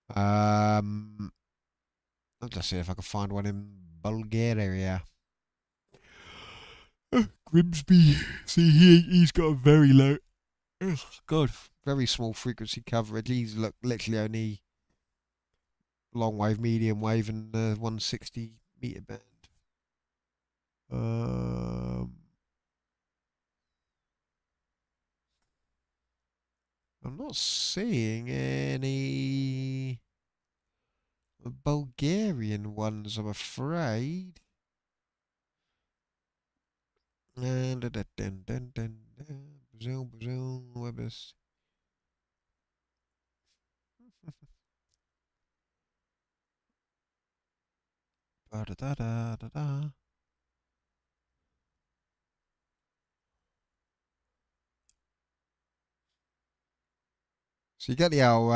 I'll just see if I can find one in Bulgaria. Grimsby, see he's got a very low, God, very small frequency coverage. He's literally only long wave, medium wave, and 160 meter band. I'm not seeing any Bulgarian ones, I'm afraid. Brazil, Webbers. So you get the old,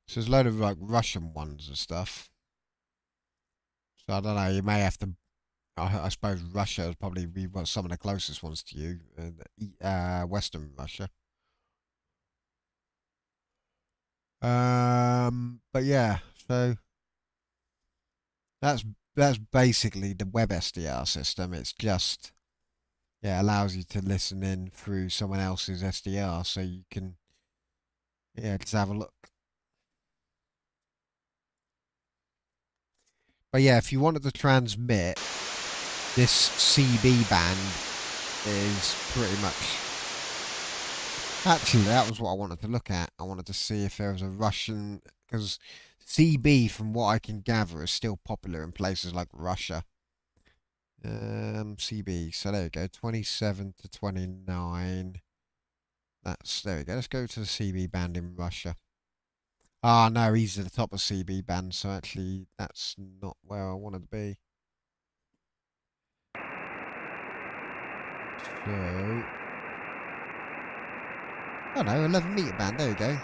so there's a load of like Russian ones and stuff. So I don't know, you may have to, I suppose Russia would probably be some of the closest ones to you, Western Russia. But yeah, so that's basically the web SDR system. It's just, yeah, allows you to listen in through someone else's SDR, so you can, yeah, just have a look. But yeah, if you wanted to transmit this CB band is pretty much... Actually, that was what I wanted to look at. I wanted to see if there was a Russian... Because CB, from what I can gather, is still popular in places like Russia. CB, so there we go, 27 to 29. That's, there we go, let's go to the CB band in Russia. Ah, no, he's at the top of CB band, so actually that's not where I wanted to be. So, oh no, 11 meter band, there we go.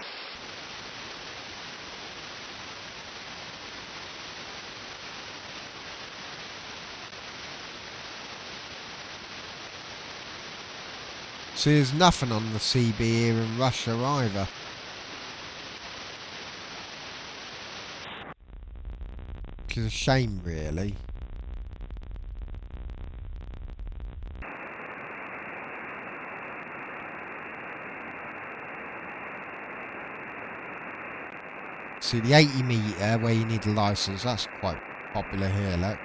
So there's nothing on the CB here in Russia either. Which is a shame, really. See, the 80 metre where you need a licence, that's quite popular here, look.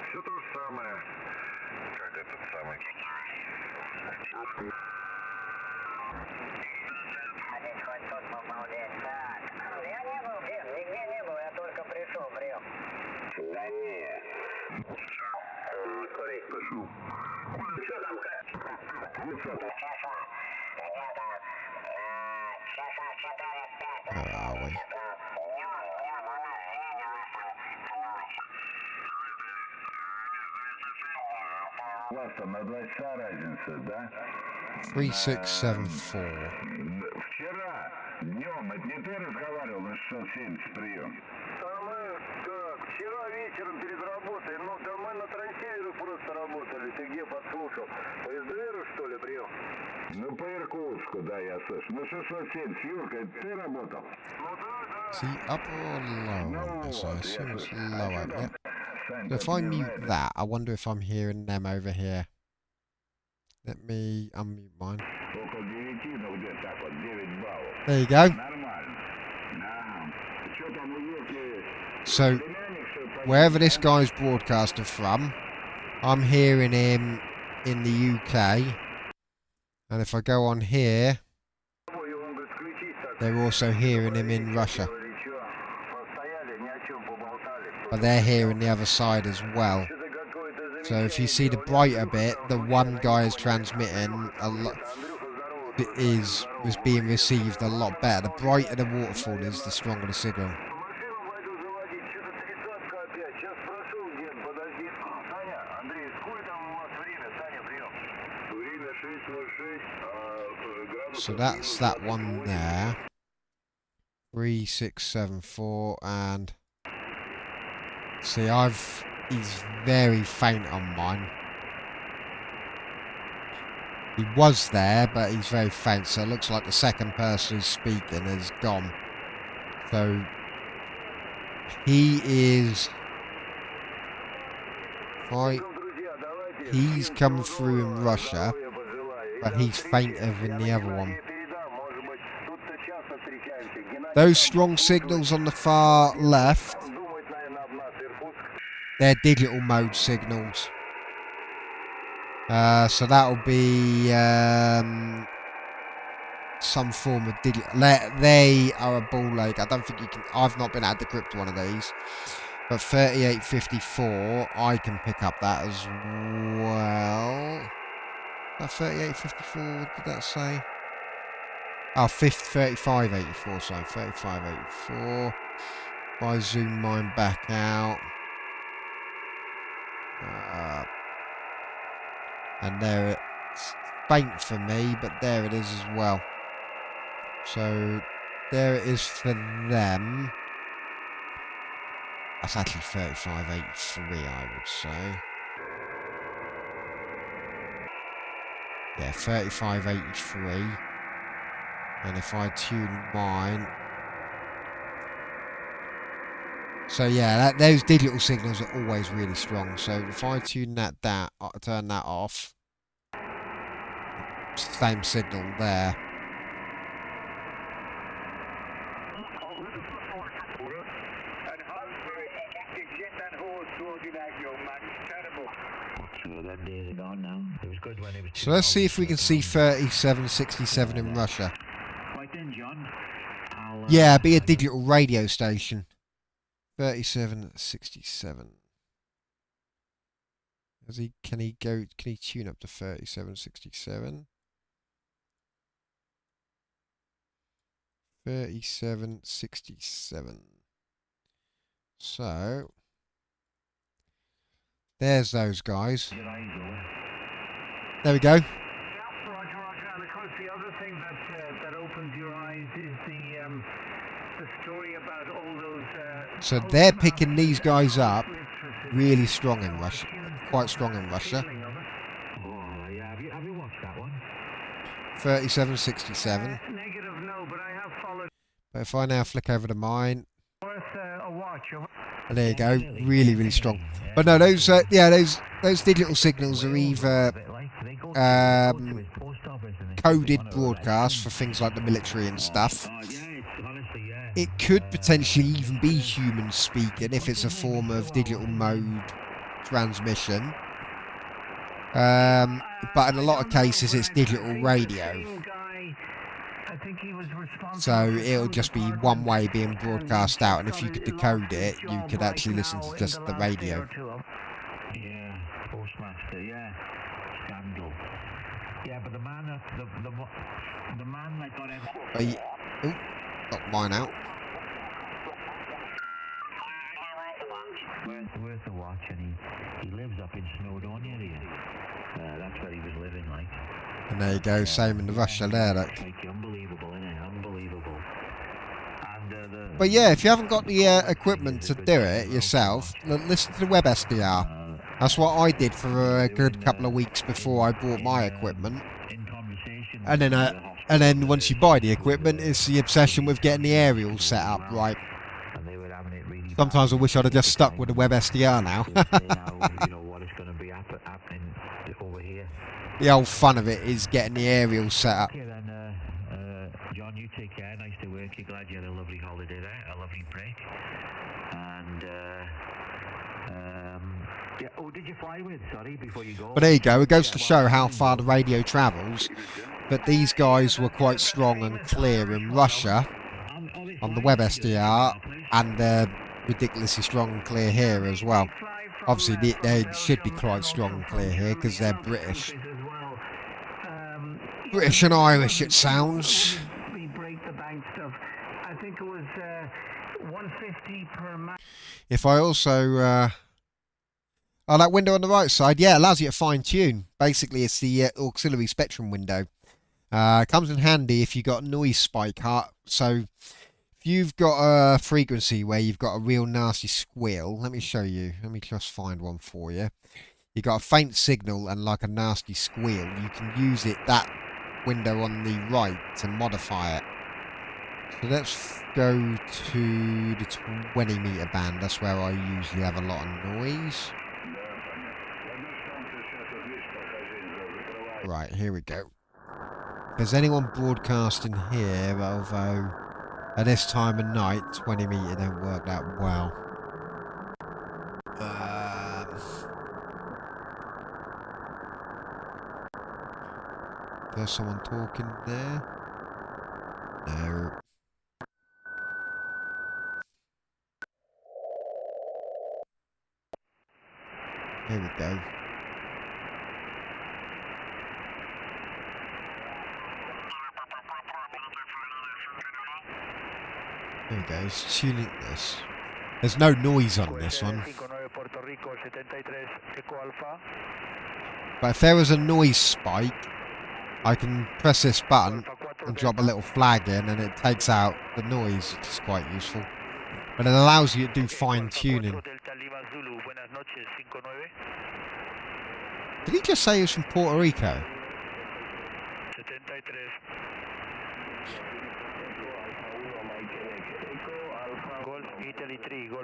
Все то же самое, как этот самый. Я не был, Дим, нигде не был, я только пришел, прием. Да не. Скорее пишу. Что там, как? Ну что там? Where are we? У вас там на 2 часа разница, да? 3674. Вчера днем, это не ты разговаривал на 670 прием? А мы как, вчера вечером перед работой, ну да мы на трансиверах просто работали, ты где подслушал? По SDR, что ли, прием? Ну, по Иркутску, да, я слышу. Ну, 670, Юрка, это ты работал? Ну да. See, up or low on this? I assume it's lower, yeah. Сань, So if I mute that, I wonder if I'm hearing them over here. Let me unmute mine. около 9, ну где так вот, 9 баллов. There you go. Нормально. Да. Что там у Юрки? So, wherever this guy's broadcasting from, I'm hearing him in the UK. And if I go on here, they're also hearing him in Russia. But they're hearing the other side as well. So if you see the brighter bit, the one guy is transmitting a lot, is being received a lot better. The brighter the waterfall is, the stronger the signal. So that's that one there. 3674, and see, he's very faint on mine. He was there, but he's very faint, so it looks like the second person who's speaking is gone. So he is he's come through in Russia, but he's fainter than the other one. Those strong signals on the far left, they're digital mode signals. So that'll be some form of digital. They are a ball ache. I don't think you can. I've not been able to decrypt one of these. But 3854, I can pick up that as well. That 3854, what did that say? Oh, 3584, sorry, 3584. If I zoom mine back out. And there it's faint for me, but there it is as well. So there it is for them. That's actually 3583, I would say. Yeah, 3583. And if I tune mine, So yeah, those digital signals are always really strong. So if I tune that down, turn that off, same signal there. So let's see if we can see 3767 in Russia. Yeah, be a digital radio station. 3767. Can he tune up to 3767? 3767. So there's those guys. There we go. Roger, and of course the other thing that opens your eyes is the story about all those. So they're picking these guys up really strong in Russia, quite strong in Russia. Oh, yeah. Have you watched that one? 3767. Negative, no, but I have followed. But if I now flick over to mine, Worth a watch. and there you go, really strong. But no, those digital signals are either coded broadcasts for things like the military and stuff. It could potentially even be human speaking if it's a form of digital mode transmission. But in a lot of cases it's digital radio. So it'll just be one way being broadcast out, and if you could decode it, you could actually listen to just the radio. Yeah, Postmaster, yeah. Scandal. Yeah, but the man that got him. Got mine out. Worth a watch, and he lives up in Snowdon area. That's where he was living, like. And there you go, same in Russia there, look. Unbelievable, isn't it? Unbelievable. And, but yeah, if you haven't got the equipment to do it yourself, listen to the web SDR. That's what I did for a good couple of weeks before I bought my equipment. And then once you buy the equipment, it's the obsession with getting the aerial set up right. Sometimes I wish I'd have just stuck with the web SDR now. The whole fun of it is getting the aerial set up. Okay then, John, you take care. Nice to work. You're glad you had a lovely holiday there, a lovely break. And yeah. Oh, did you fly with? Sorry, before you go. But there you go. It goes to show how far the radio travels. But these guys were quite strong and clear in Russia on the web SDR, and they're ridiculously strong and clear here as well. Obviously, they should be quite strong and clear here because they're British. British and Irish, it sounds. If I also... oh, that window on the right side, yeah, allows you to fine-tune. Basically, it's the auxiliary spectrum window. Comes in handy if you've got a noise spike. So, if you've got a frequency where you've got a real nasty squeal, let me show you. Let me just find one for you. You've got a faint signal and like a nasty squeal. You can use that window on the right to modify it. So let's go to the 20 meter band. That's where I usually have a lot of noise. Right, here we go. If there's anyone broadcasting here, although at this time of night, 20 meter don't work that well. There's someone talking there? No. Here we go. There we go, it's tuning this. There's no noise on this one. But if there was a noise spike, I can press this button and drop a little flag in and it takes out the noise, which is quite useful. But it allows you to do fine tuning. Did he just say he was from Puerto Rico?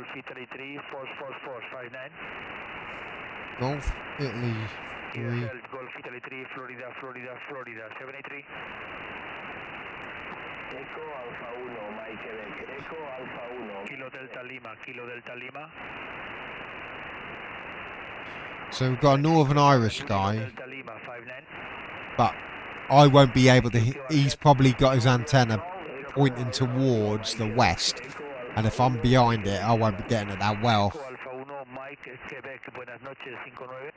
Golf Italy 3, force 59. Golf Italy 3. Golf Italy 3, Florida, 783. Eco Alfa 1, Mike Quebec. Eco Alfa 1. Kilo Delta Lima. So we've got a Northern Irish guy, Delta Lima, 59. but I won't be able to. He's probably got his antenna pointing towards the west, and if I'm behind it, I won't be getting it that well. Eco Alfa 1, Mike Quebec, buenas noches, 59.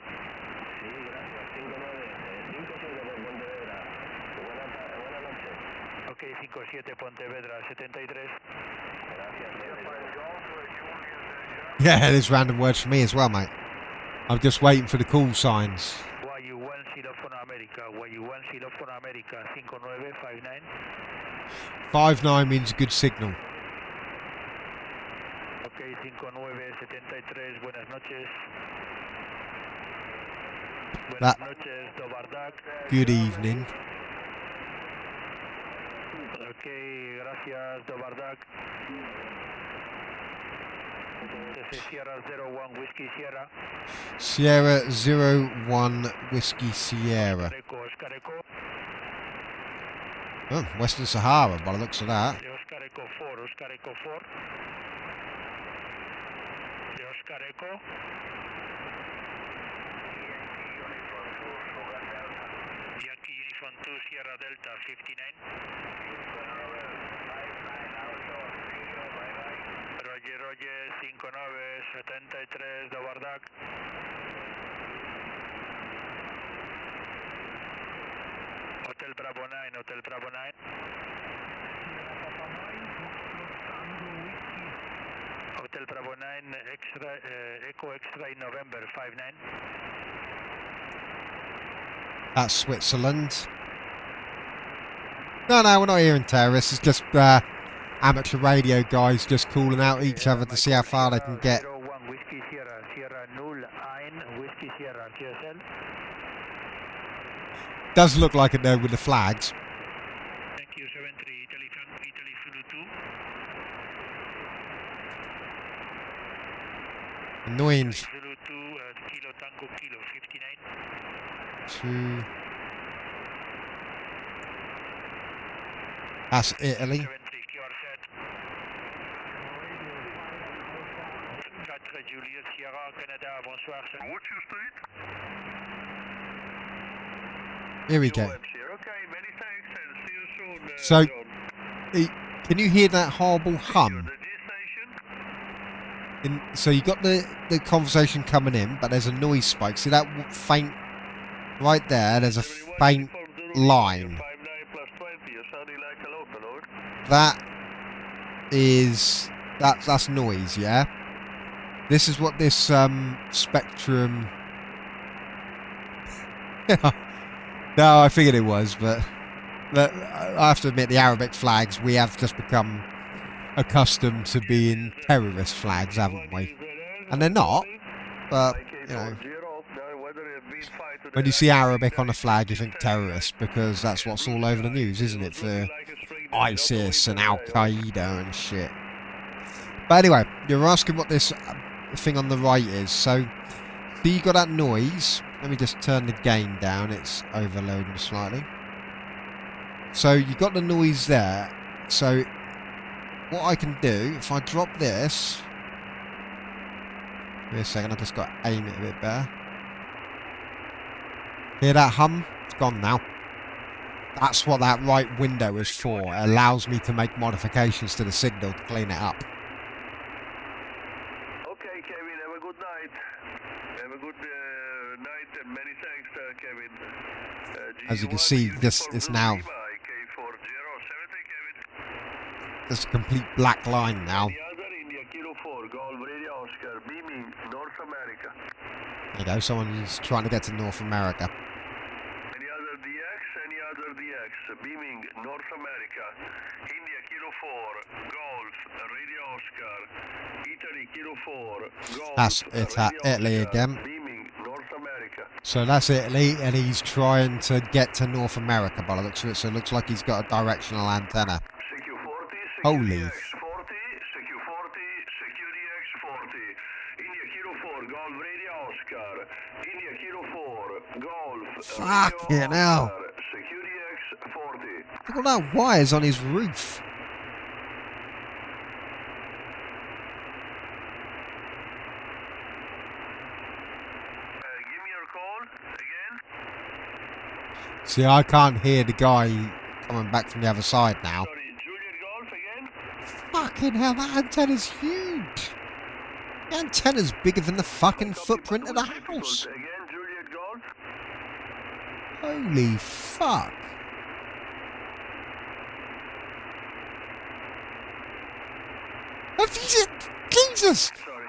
Sí, gracias, 59. 57 por Pontevedra. Buenas noches. Ok, 57 Pontevedra, 73. Gracias, Yeah, there's random words for me as well, mate. I'm just waiting for the call signs. YU1 Xylophone America, YU1 Xylophone America, 5959. 59 means a good signal. Ok, 5973, buenas noches. Buenas noches, Dobardak. Good evening. Ok, gracias, Dobardak. This is Sierra 01 Whiskey Sierra. Sierra 01 Whiskey Sierra. Oscar Echo. Oh, Western Sahara by the looks of that. Oscar Echo 4, Oscar Echo 4. Oscar Echo. Yankee Uniform 2 Sierra Delta 59. Roger 5973 Dobardak. Hotel Bravo 9, Hotel Bravo 9. Hotel Bravo 9, extra, Echo Extra in November 59. That's Switzerland. No, we're not hearing terrorists. It's just amateur radio guys just calling out each other to see how far they can get. 01 Whiskey Sierra, Sierra 01 Whiskey Sierra, GSL. Does look like it though with the flags. Thank you, 73, Italy Zulu 2. Annoying. Zulu 2, Kilo Tango Kilo 59. 2. That's Italy. 70, QR set. 4 Juliet Sierra, Canada, bonsoir. What's your street? Here we go. Okay, many thanks and see you soon. So, can you hear that horrible hum? So you got the conversation coming in, but there's a noise spike. See that faint right there? There's a faint line. That's noise, yeah. This is what this spectrum. No, I figured it was, but I have to admit, the Arabic flags, we have just become accustomed to being terrorist flags, haven't we? And they're not, but, you know, when you see Arabic on a flag, you think terrorist, because that's what's all over the news, isn't it, for ISIS and Al-Qaeda and shit. But anyway, you're asking what this thing on the right is, so you got that noise. Let me just turn the gain down, it's overloading slightly. So you got the noise there. So what I can do, if I drop this, wait a second, I just got to aim it a bit better. Hear that hum? It's gone now. That's what that right window is for. It allows me to make modifications to the signal to clean it up. Okay, Kevin, have a good night. Have a good night and many thanks, Kevin. As you can see, this is now just a complete black line now. There you go, someone's trying to get to North America. Any other DX, beaming North America, India Kilo 4, Golf, Radio Oscar, Italy Kilo 4, Golf, That's Italy again. beaming North America. So that's Italy, and he's trying to get to North America by the looks of it, so it looks like he's got a directional antenna. CQ40, Holy. CQDX40, CQ40, CQDX40, Fucking hell. Look at that wires on his roof. Give me your call again. See, I can't hear the guy coming back from the other side now. Sorry, Juliet Golf again. Fucking hell, that antenna's huge. The antenna's bigger than the fucking footprint of the house. Again, Juliet Golf. Holy fuck. Jesus! Sorry.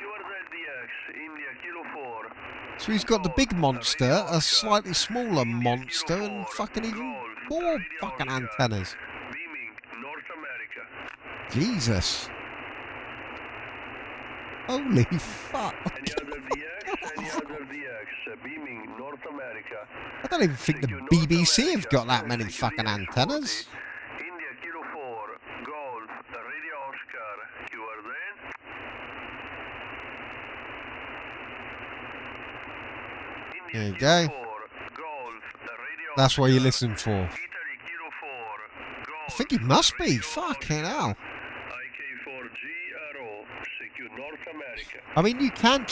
You are ZDX, India Kilo 4. So he's got the big monster, a slightly smaller monster, and fucking even more fucking antennas. Beaming, North America. Jesus. Holy fuck. Any other DX, beaming, North America. I don't even think the BBC have got that many fucking antennas. India Kilo 4, Golf, Radio Oscar. You are there? There you go. That's what you're listening for. I think he must be. Fucking hell. I mean, you can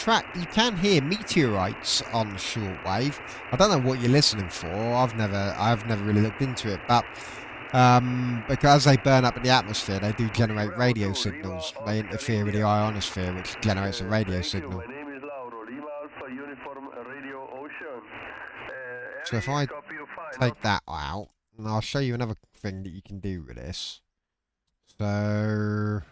hear meteorites on the shortwave. I don't know what you're listening for. I've never really looked into it, but because they burn up in the atmosphere, they do generate radio signals. They interfere with the ionosphere, which generates a radio signal. So if I take that out, and I'll show you another thing that you can do with this. So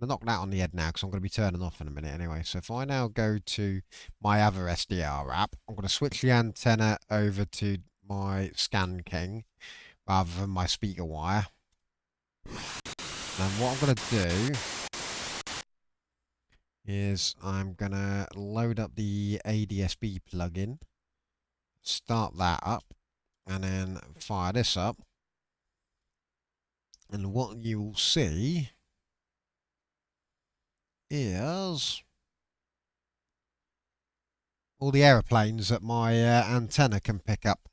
I'll knock that on the head now because I'm going to be turning off in a minute anyway. So if I now go to my other SDR app, I'm going to switch the antenna over to my Scan King rather than my speaker wire. And what I'm going to do is I'm going to load up the ADSB plugin, start that up, and then fire this up. And what you will see is all the aeroplanes that my antenna can pick up.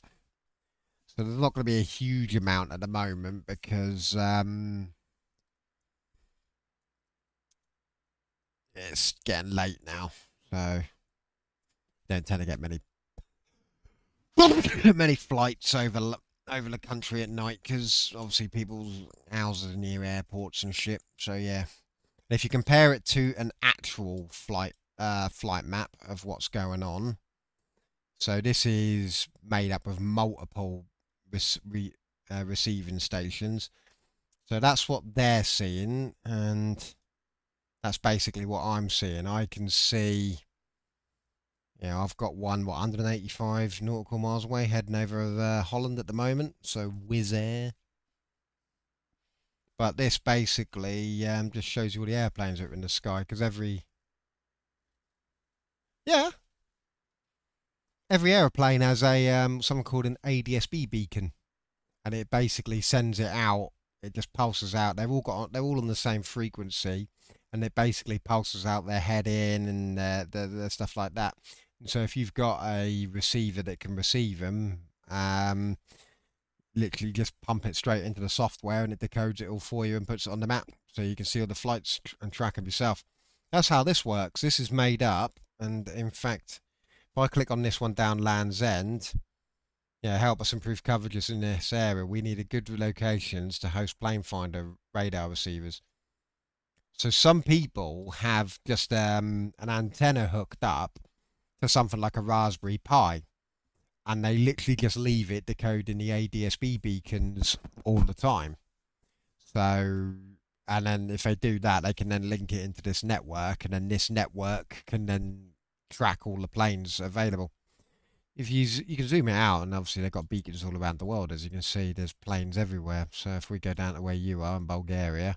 So there's not going to be a huge amount at the moment because it's getting late now. So don't tend to get many flights over the country at night because obviously people's houses are near airports and shit. So yeah. If you compare it to an actual flight map of what's going on, so this is made up of multiple receiving stations. So that's what they're seeing, and that's basically what I'm seeing. I can see, I've got one 185 nautical miles away, heading over Holland at the moment. So Wizz Air. But this basically just shows you all the airplanes that are in the sky, because every airplane has a something called an ADSB beacon, and it basically sends it out. It just pulses out. They're all on the same frequency, and it basically pulses out their heading and the stuff like that. And so if you've got a receiver that can receive them, literally just pump it straight into the software and it decodes it all for you and puts it on the map so you can see all the flights and track them yourself. That's how this works. This is made up, and in fact, if I click on this one down Land's End, help us improve coverages in this area. We need a good locations to host plane finder radar receivers. So some people have just an antenna hooked up to something like a Raspberry Pi, and they literally just leave it decoding the ADSB beacons all the time. So, and then if they do that, they can then link it into this network, and then this network can then track all the planes available. If you can zoom it out, and obviously they've got beacons all around the world, as you can see, there's planes everywhere. So if we go down to where you are in Bulgaria,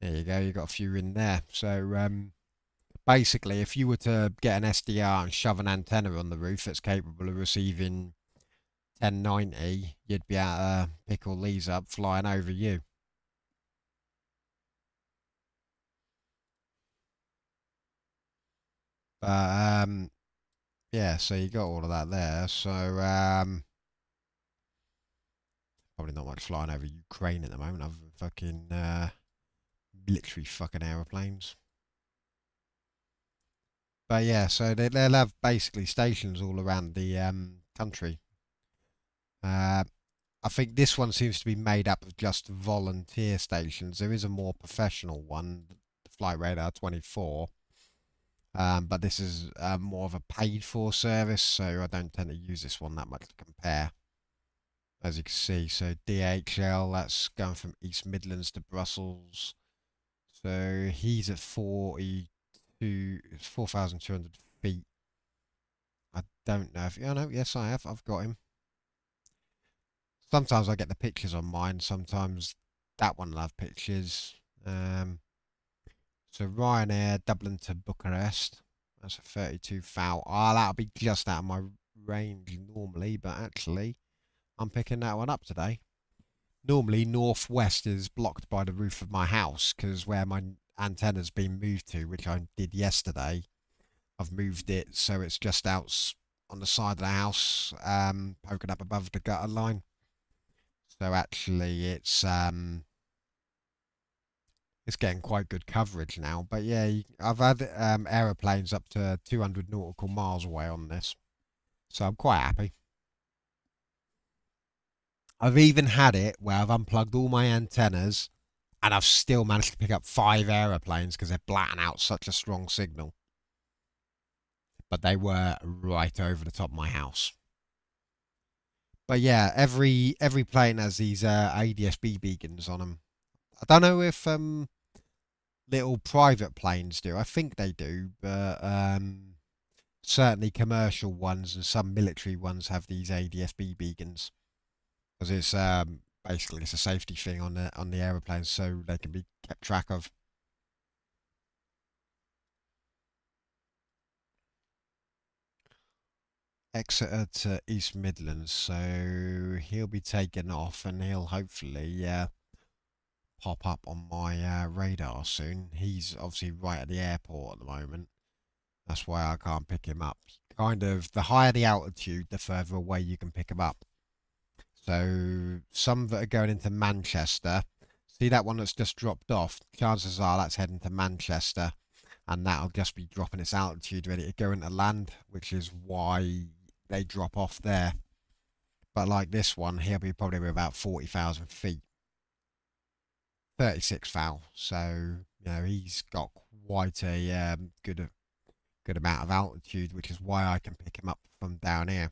there you go, you've got a few in there. So basically, if you were to get an SDR and shove an antenna on the roof that's capable of receiving 1090, you'd be able to pick all these up flying over you. But yeah, so you got all of that there. So probably not much flying over Ukraine at the moment, other than fucking military fucking aeroplanes. But yeah, so they'll have basically stations all around the country. I think this one seems to be made up of just volunteer stations. There is a more professional one, Flight Radar 24. But this is more of a paid-for service, so I don't tend to use this one that much to compare. As you can see, so DHL, that's going from East Midlands to Brussels. So he's at 4,200 feet. I don't know if... Oh, no, yes, I have. I've got him. Sometimes I get the pictures on mine. Sometimes that one will have pictures. So Ryanair, Dublin to Bucharest. That's a 32 foul. Oh, that'll be just out of my range normally, but actually, I'm picking that one up today. Normally, northwest is blocked by the roof of my house because where my antenna's been moved to, which I did yesterday, I've moved it so it's just out on the side of the house, poking up above the gutter line. So actually, it's getting quite good coverage now. But yeah, I've had aeroplanes up to 200 nautical miles away on this, so I'm quite happy. I've even had it where I've unplugged all my antennas and I've still managed to pick up 5 aeroplanes because they're blatting out such a strong signal. But they were right over the top of my house. But yeah, every plane has these ADS-B beacons on them. I don't know if little private planes do. I think they do, but certainly commercial ones and some military ones have these ADS-B beacons. Because it's basically it's a safety thing on the aeroplanes, so they can be kept track of. Exeter to East Midlands, so he'll be taken off, and he'll hopefully pop up on my radar soon. He's obviously right at the airport at the moment. That's why I can't pick him up. Kind of the higher the altitude, the further away you can pick him up. So some that are going into Manchester, see that one that's just dropped off, chances are that's heading to Manchester, and that'll just be dropping its altitude ready to go into land, which is why they drop off there. But like this one, he'll be probably about 40,000 feet. 36 foul, so you know he's got quite a good amount of altitude, which is why I can pick him up from down here.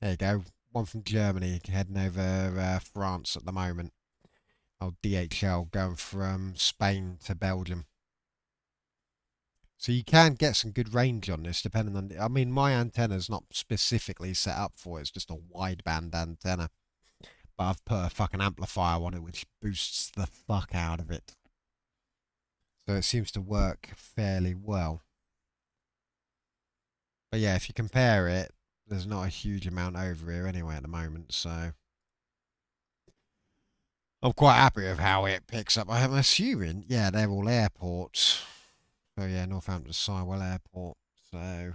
There you go. One from Germany heading over France at the moment. Oh, DHL going from Spain to Belgium. So you can get some good range on this depending on... I mean, my antenna's not specifically set up for it. It's just a wideband antenna. But I've put a fucking amplifier on it which boosts the fuck out of it. So it seems to work fairly well. But yeah, if you compare it, there's not a huge amount over here anyway at the moment, so I'm quite happy with how it picks up. I'm assuming, yeah, they're all airports. So yeah, Northampton Sywell Airport. So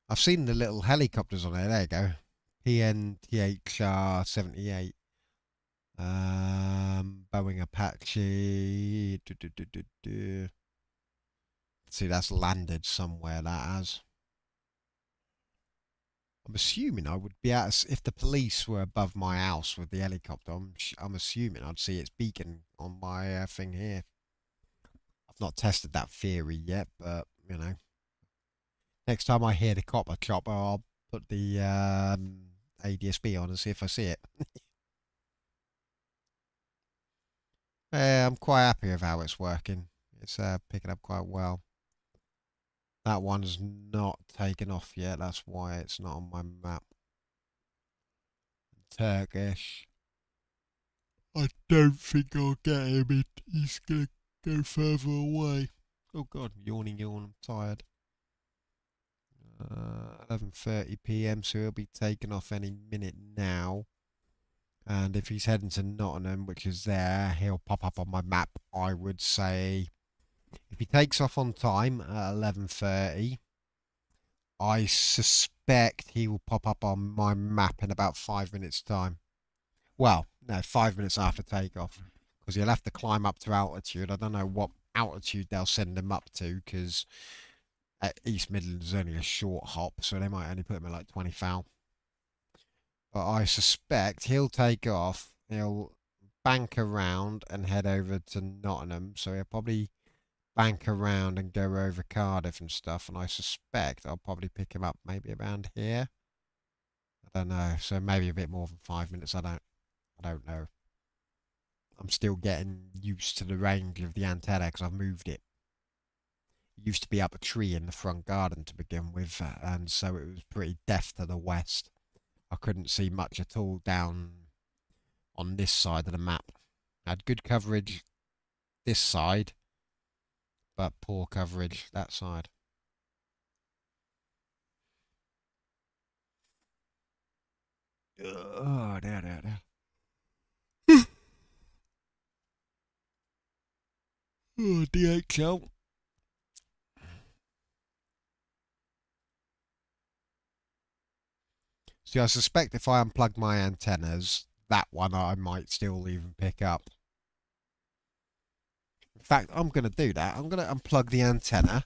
I've seen the little helicopters on there. There you go. PNTHR 78. Boeing Apache. See, that's landed somewhere, that has. I'm assuming I would be able to, if the police were above my house with the helicopter, I'm assuming I'd see its beacon on my thing here. I've not tested that theory yet, but, you know. Next time I hear the copper chopper, I'll put the ADS-B on and see if I see it. I'm quite happy with how it's working. It's picking up quite well. That one's not taken off yet. That's why it's not on my map. Turkish. I don't think I'll get him. He's going to go further away. Oh God, yawning, I'm tired. 11:30 PM, so he'll be taking off any minute now. And if he's heading to Nottingham, which is there, he'll pop up on my map. I would say if he takes off on time at 11:30, I suspect he will pop up on my map in about 5 minutes' time. Well, no, 5 minutes after takeoff, because he'll have to climb up to altitude. I don't know what altitude they'll send him up to, because at East Midlands is only a short hop, so they might only put him at like 20 foul. But I suspect he'll take off, he'll bank around and head over to Nottingham, so he'll probably bank around and go over Cardiff and stuff, and I suspect I'll probably pick him up maybe around here. I don't know, so maybe a bit more than 5 minutes. I don't know. I'm still getting used to the range of the antenna because I've moved it. It used to be up a tree in the front garden to begin with, and so it was pretty deaf to the west. I couldn't see much at all down on this side of the map. I had good coverage this side, but poor coverage that side. Oh, there. Oh, DHL. See, I suspect if I unplug my antennas, that one I might still even pick up. In fact, I'm going to do that. I'm going to unplug the antenna,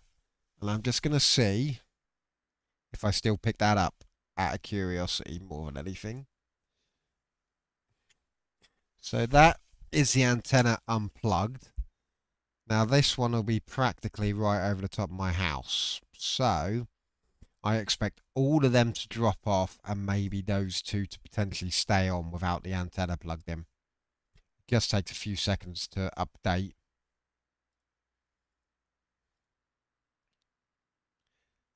and I'm just going to see if I still pick that up out of curiosity more than anything. So that is the antenna unplugged. Now this one will be practically right over the top of my house. So I expect all of them to drop off and maybe those two to potentially stay on without the antenna plugged in. It just takes a few seconds to update.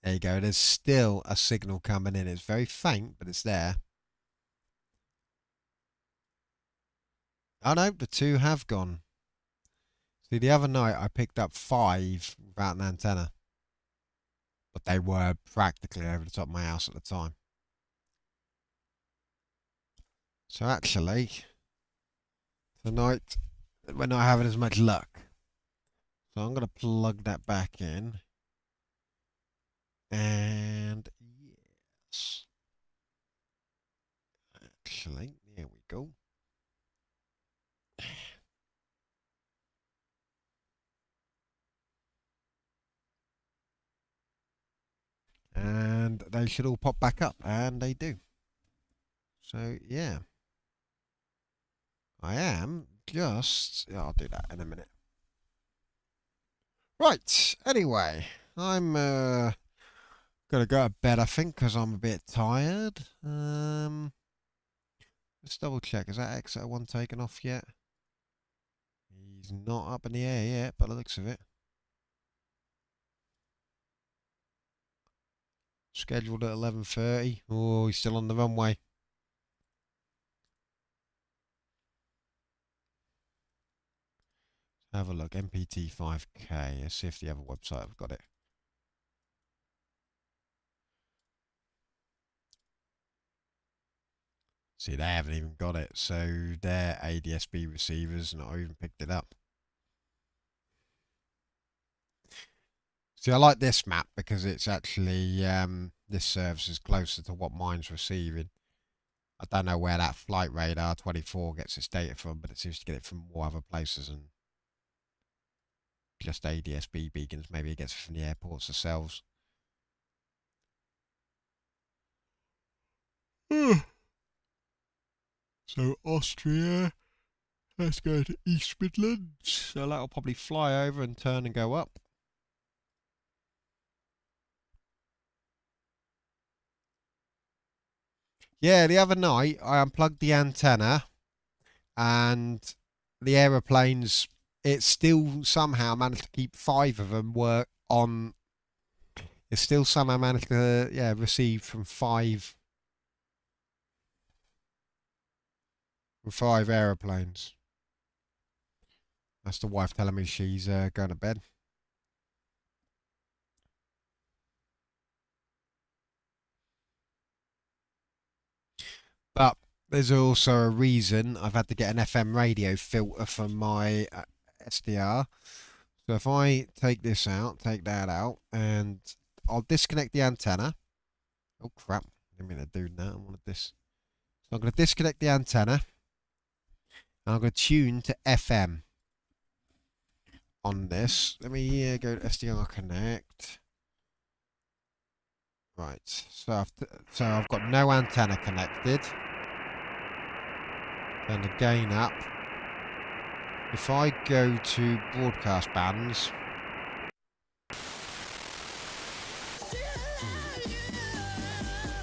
There you go. There's still a signal coming in. It's very faint, but it's there. Oh no, the two have gone. See, the other night I picked up 5 without an antenna. But they were practically over the top of my house at the time. So actually, tonight we're not having as much luck. So I'm going to plug that back in. And yes. Actually, there we go. And they should all pop back up, and they do. So yeah, I am just, I'll do that in a minute. Right, anyway, I'm gonna go to bed, I think, because I'm a bit tired. Let's double check, is that Exeter one taken off yet? He's not up in the air yet, by the looks of it. Scheduled at 11:30. Oh, he's still on the runway. Have a look. MPT 5K. Let's see if the other website have got it. See, they haven't even got it. So their ADSB receivers not even picked it up. See, I like this map because it's actually, this service is closer to what mine's receiving. I don't know where that flight radar 24 gets its data from, but it seems to get it from more other places than just ADSB beacons. Maybe it gets it from the airports themselves. So Austria, let's go to East Midlands. So that'll probably fly over and turn and go up. Yeah, the other night I unplugged the antenna and the aeroplanes, it still somehow managed to keep 5 of them were on. It still somehow managed to, yeah, receive from 5 aeroplanes. That's the wife telling me she's going to bed. But there's also a reason I've had to get an FM radio filter for my SDR. So if I take this out, take that out, and I'll disconnect the antenna. Oh crap, I didn't mean to do that. I wanted this. So I'm going to disconnect the antenna. And I'm going to tune to FM on this. Let me go to SDR Connect. Right, so I've got no antenna connected. Turn the gain up. If I go to broadcast bands,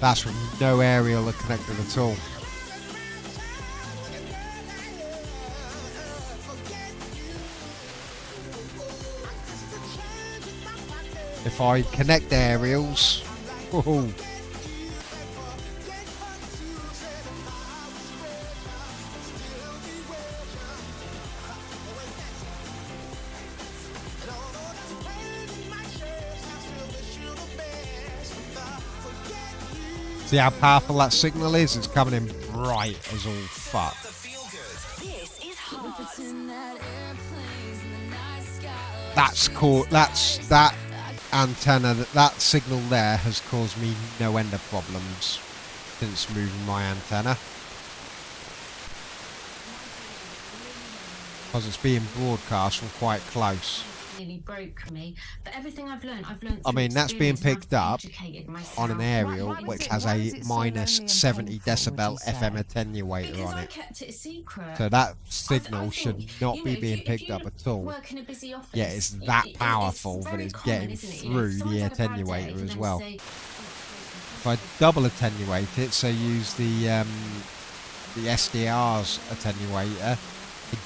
that's with no aerial connected at all. If I connect aerials, whoa. See how powerful that signal is? It's coming in bright as all fuck. That's cool. That antenna, that signal there has caused me no end of problems since moving my antenna. Because it's being broadcast from quite close. Nearly broke me, but everything I've learned I mean, that's being picked up on an aerial which has a minus 70 decibel FM attenuator on it. So that signal should not be being picked up at all. Yeah, it's that powerful that it's getting through the attenuator as well. If I double attenuate it, so use the SDR's attenuator,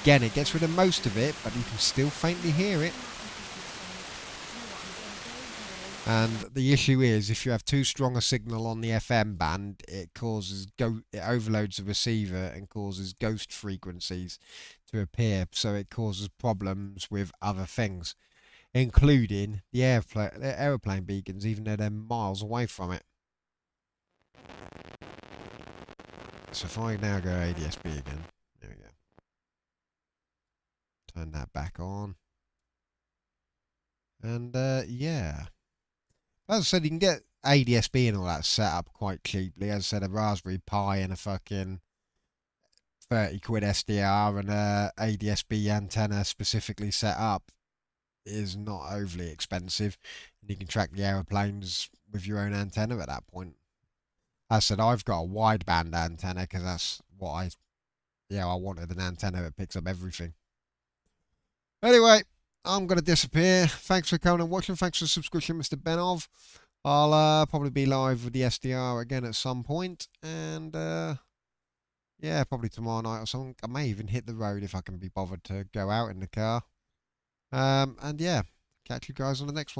again it gets rid of most of it, but you can still faintly hear it. And the issue is, if you have too strong a signal on the FM band, it overloads the receiver and causes ghost frequencies to appear. So it causes problems with other things, including the aeroplane beacons, even though they're miles away from it. So if I now go ADSB again, there we go. Turn that back on. And yeah. As I said, you can get ADSB and all that set up quite cheaply. As I said, a Raspberry Pi and a fucking 30 quid SDR and a ADSB antenna specifically set up is not overly expensive. And you can track the aeroplanes with your own antenna at that point. As I said, I've got a wideband antenna because that's what I wanted, an antenna that picks up everything. Anyway, I'm going to disappear. Thanks for coming and watching. Thanks for the subscription, Mr. Benov. I'll probably be live with the SDR again at some point. And, yeah, probably tomorrow night or something. I may even hit the road if I can be bothered to go out in the car. And, yeah, catch you guys on the next one.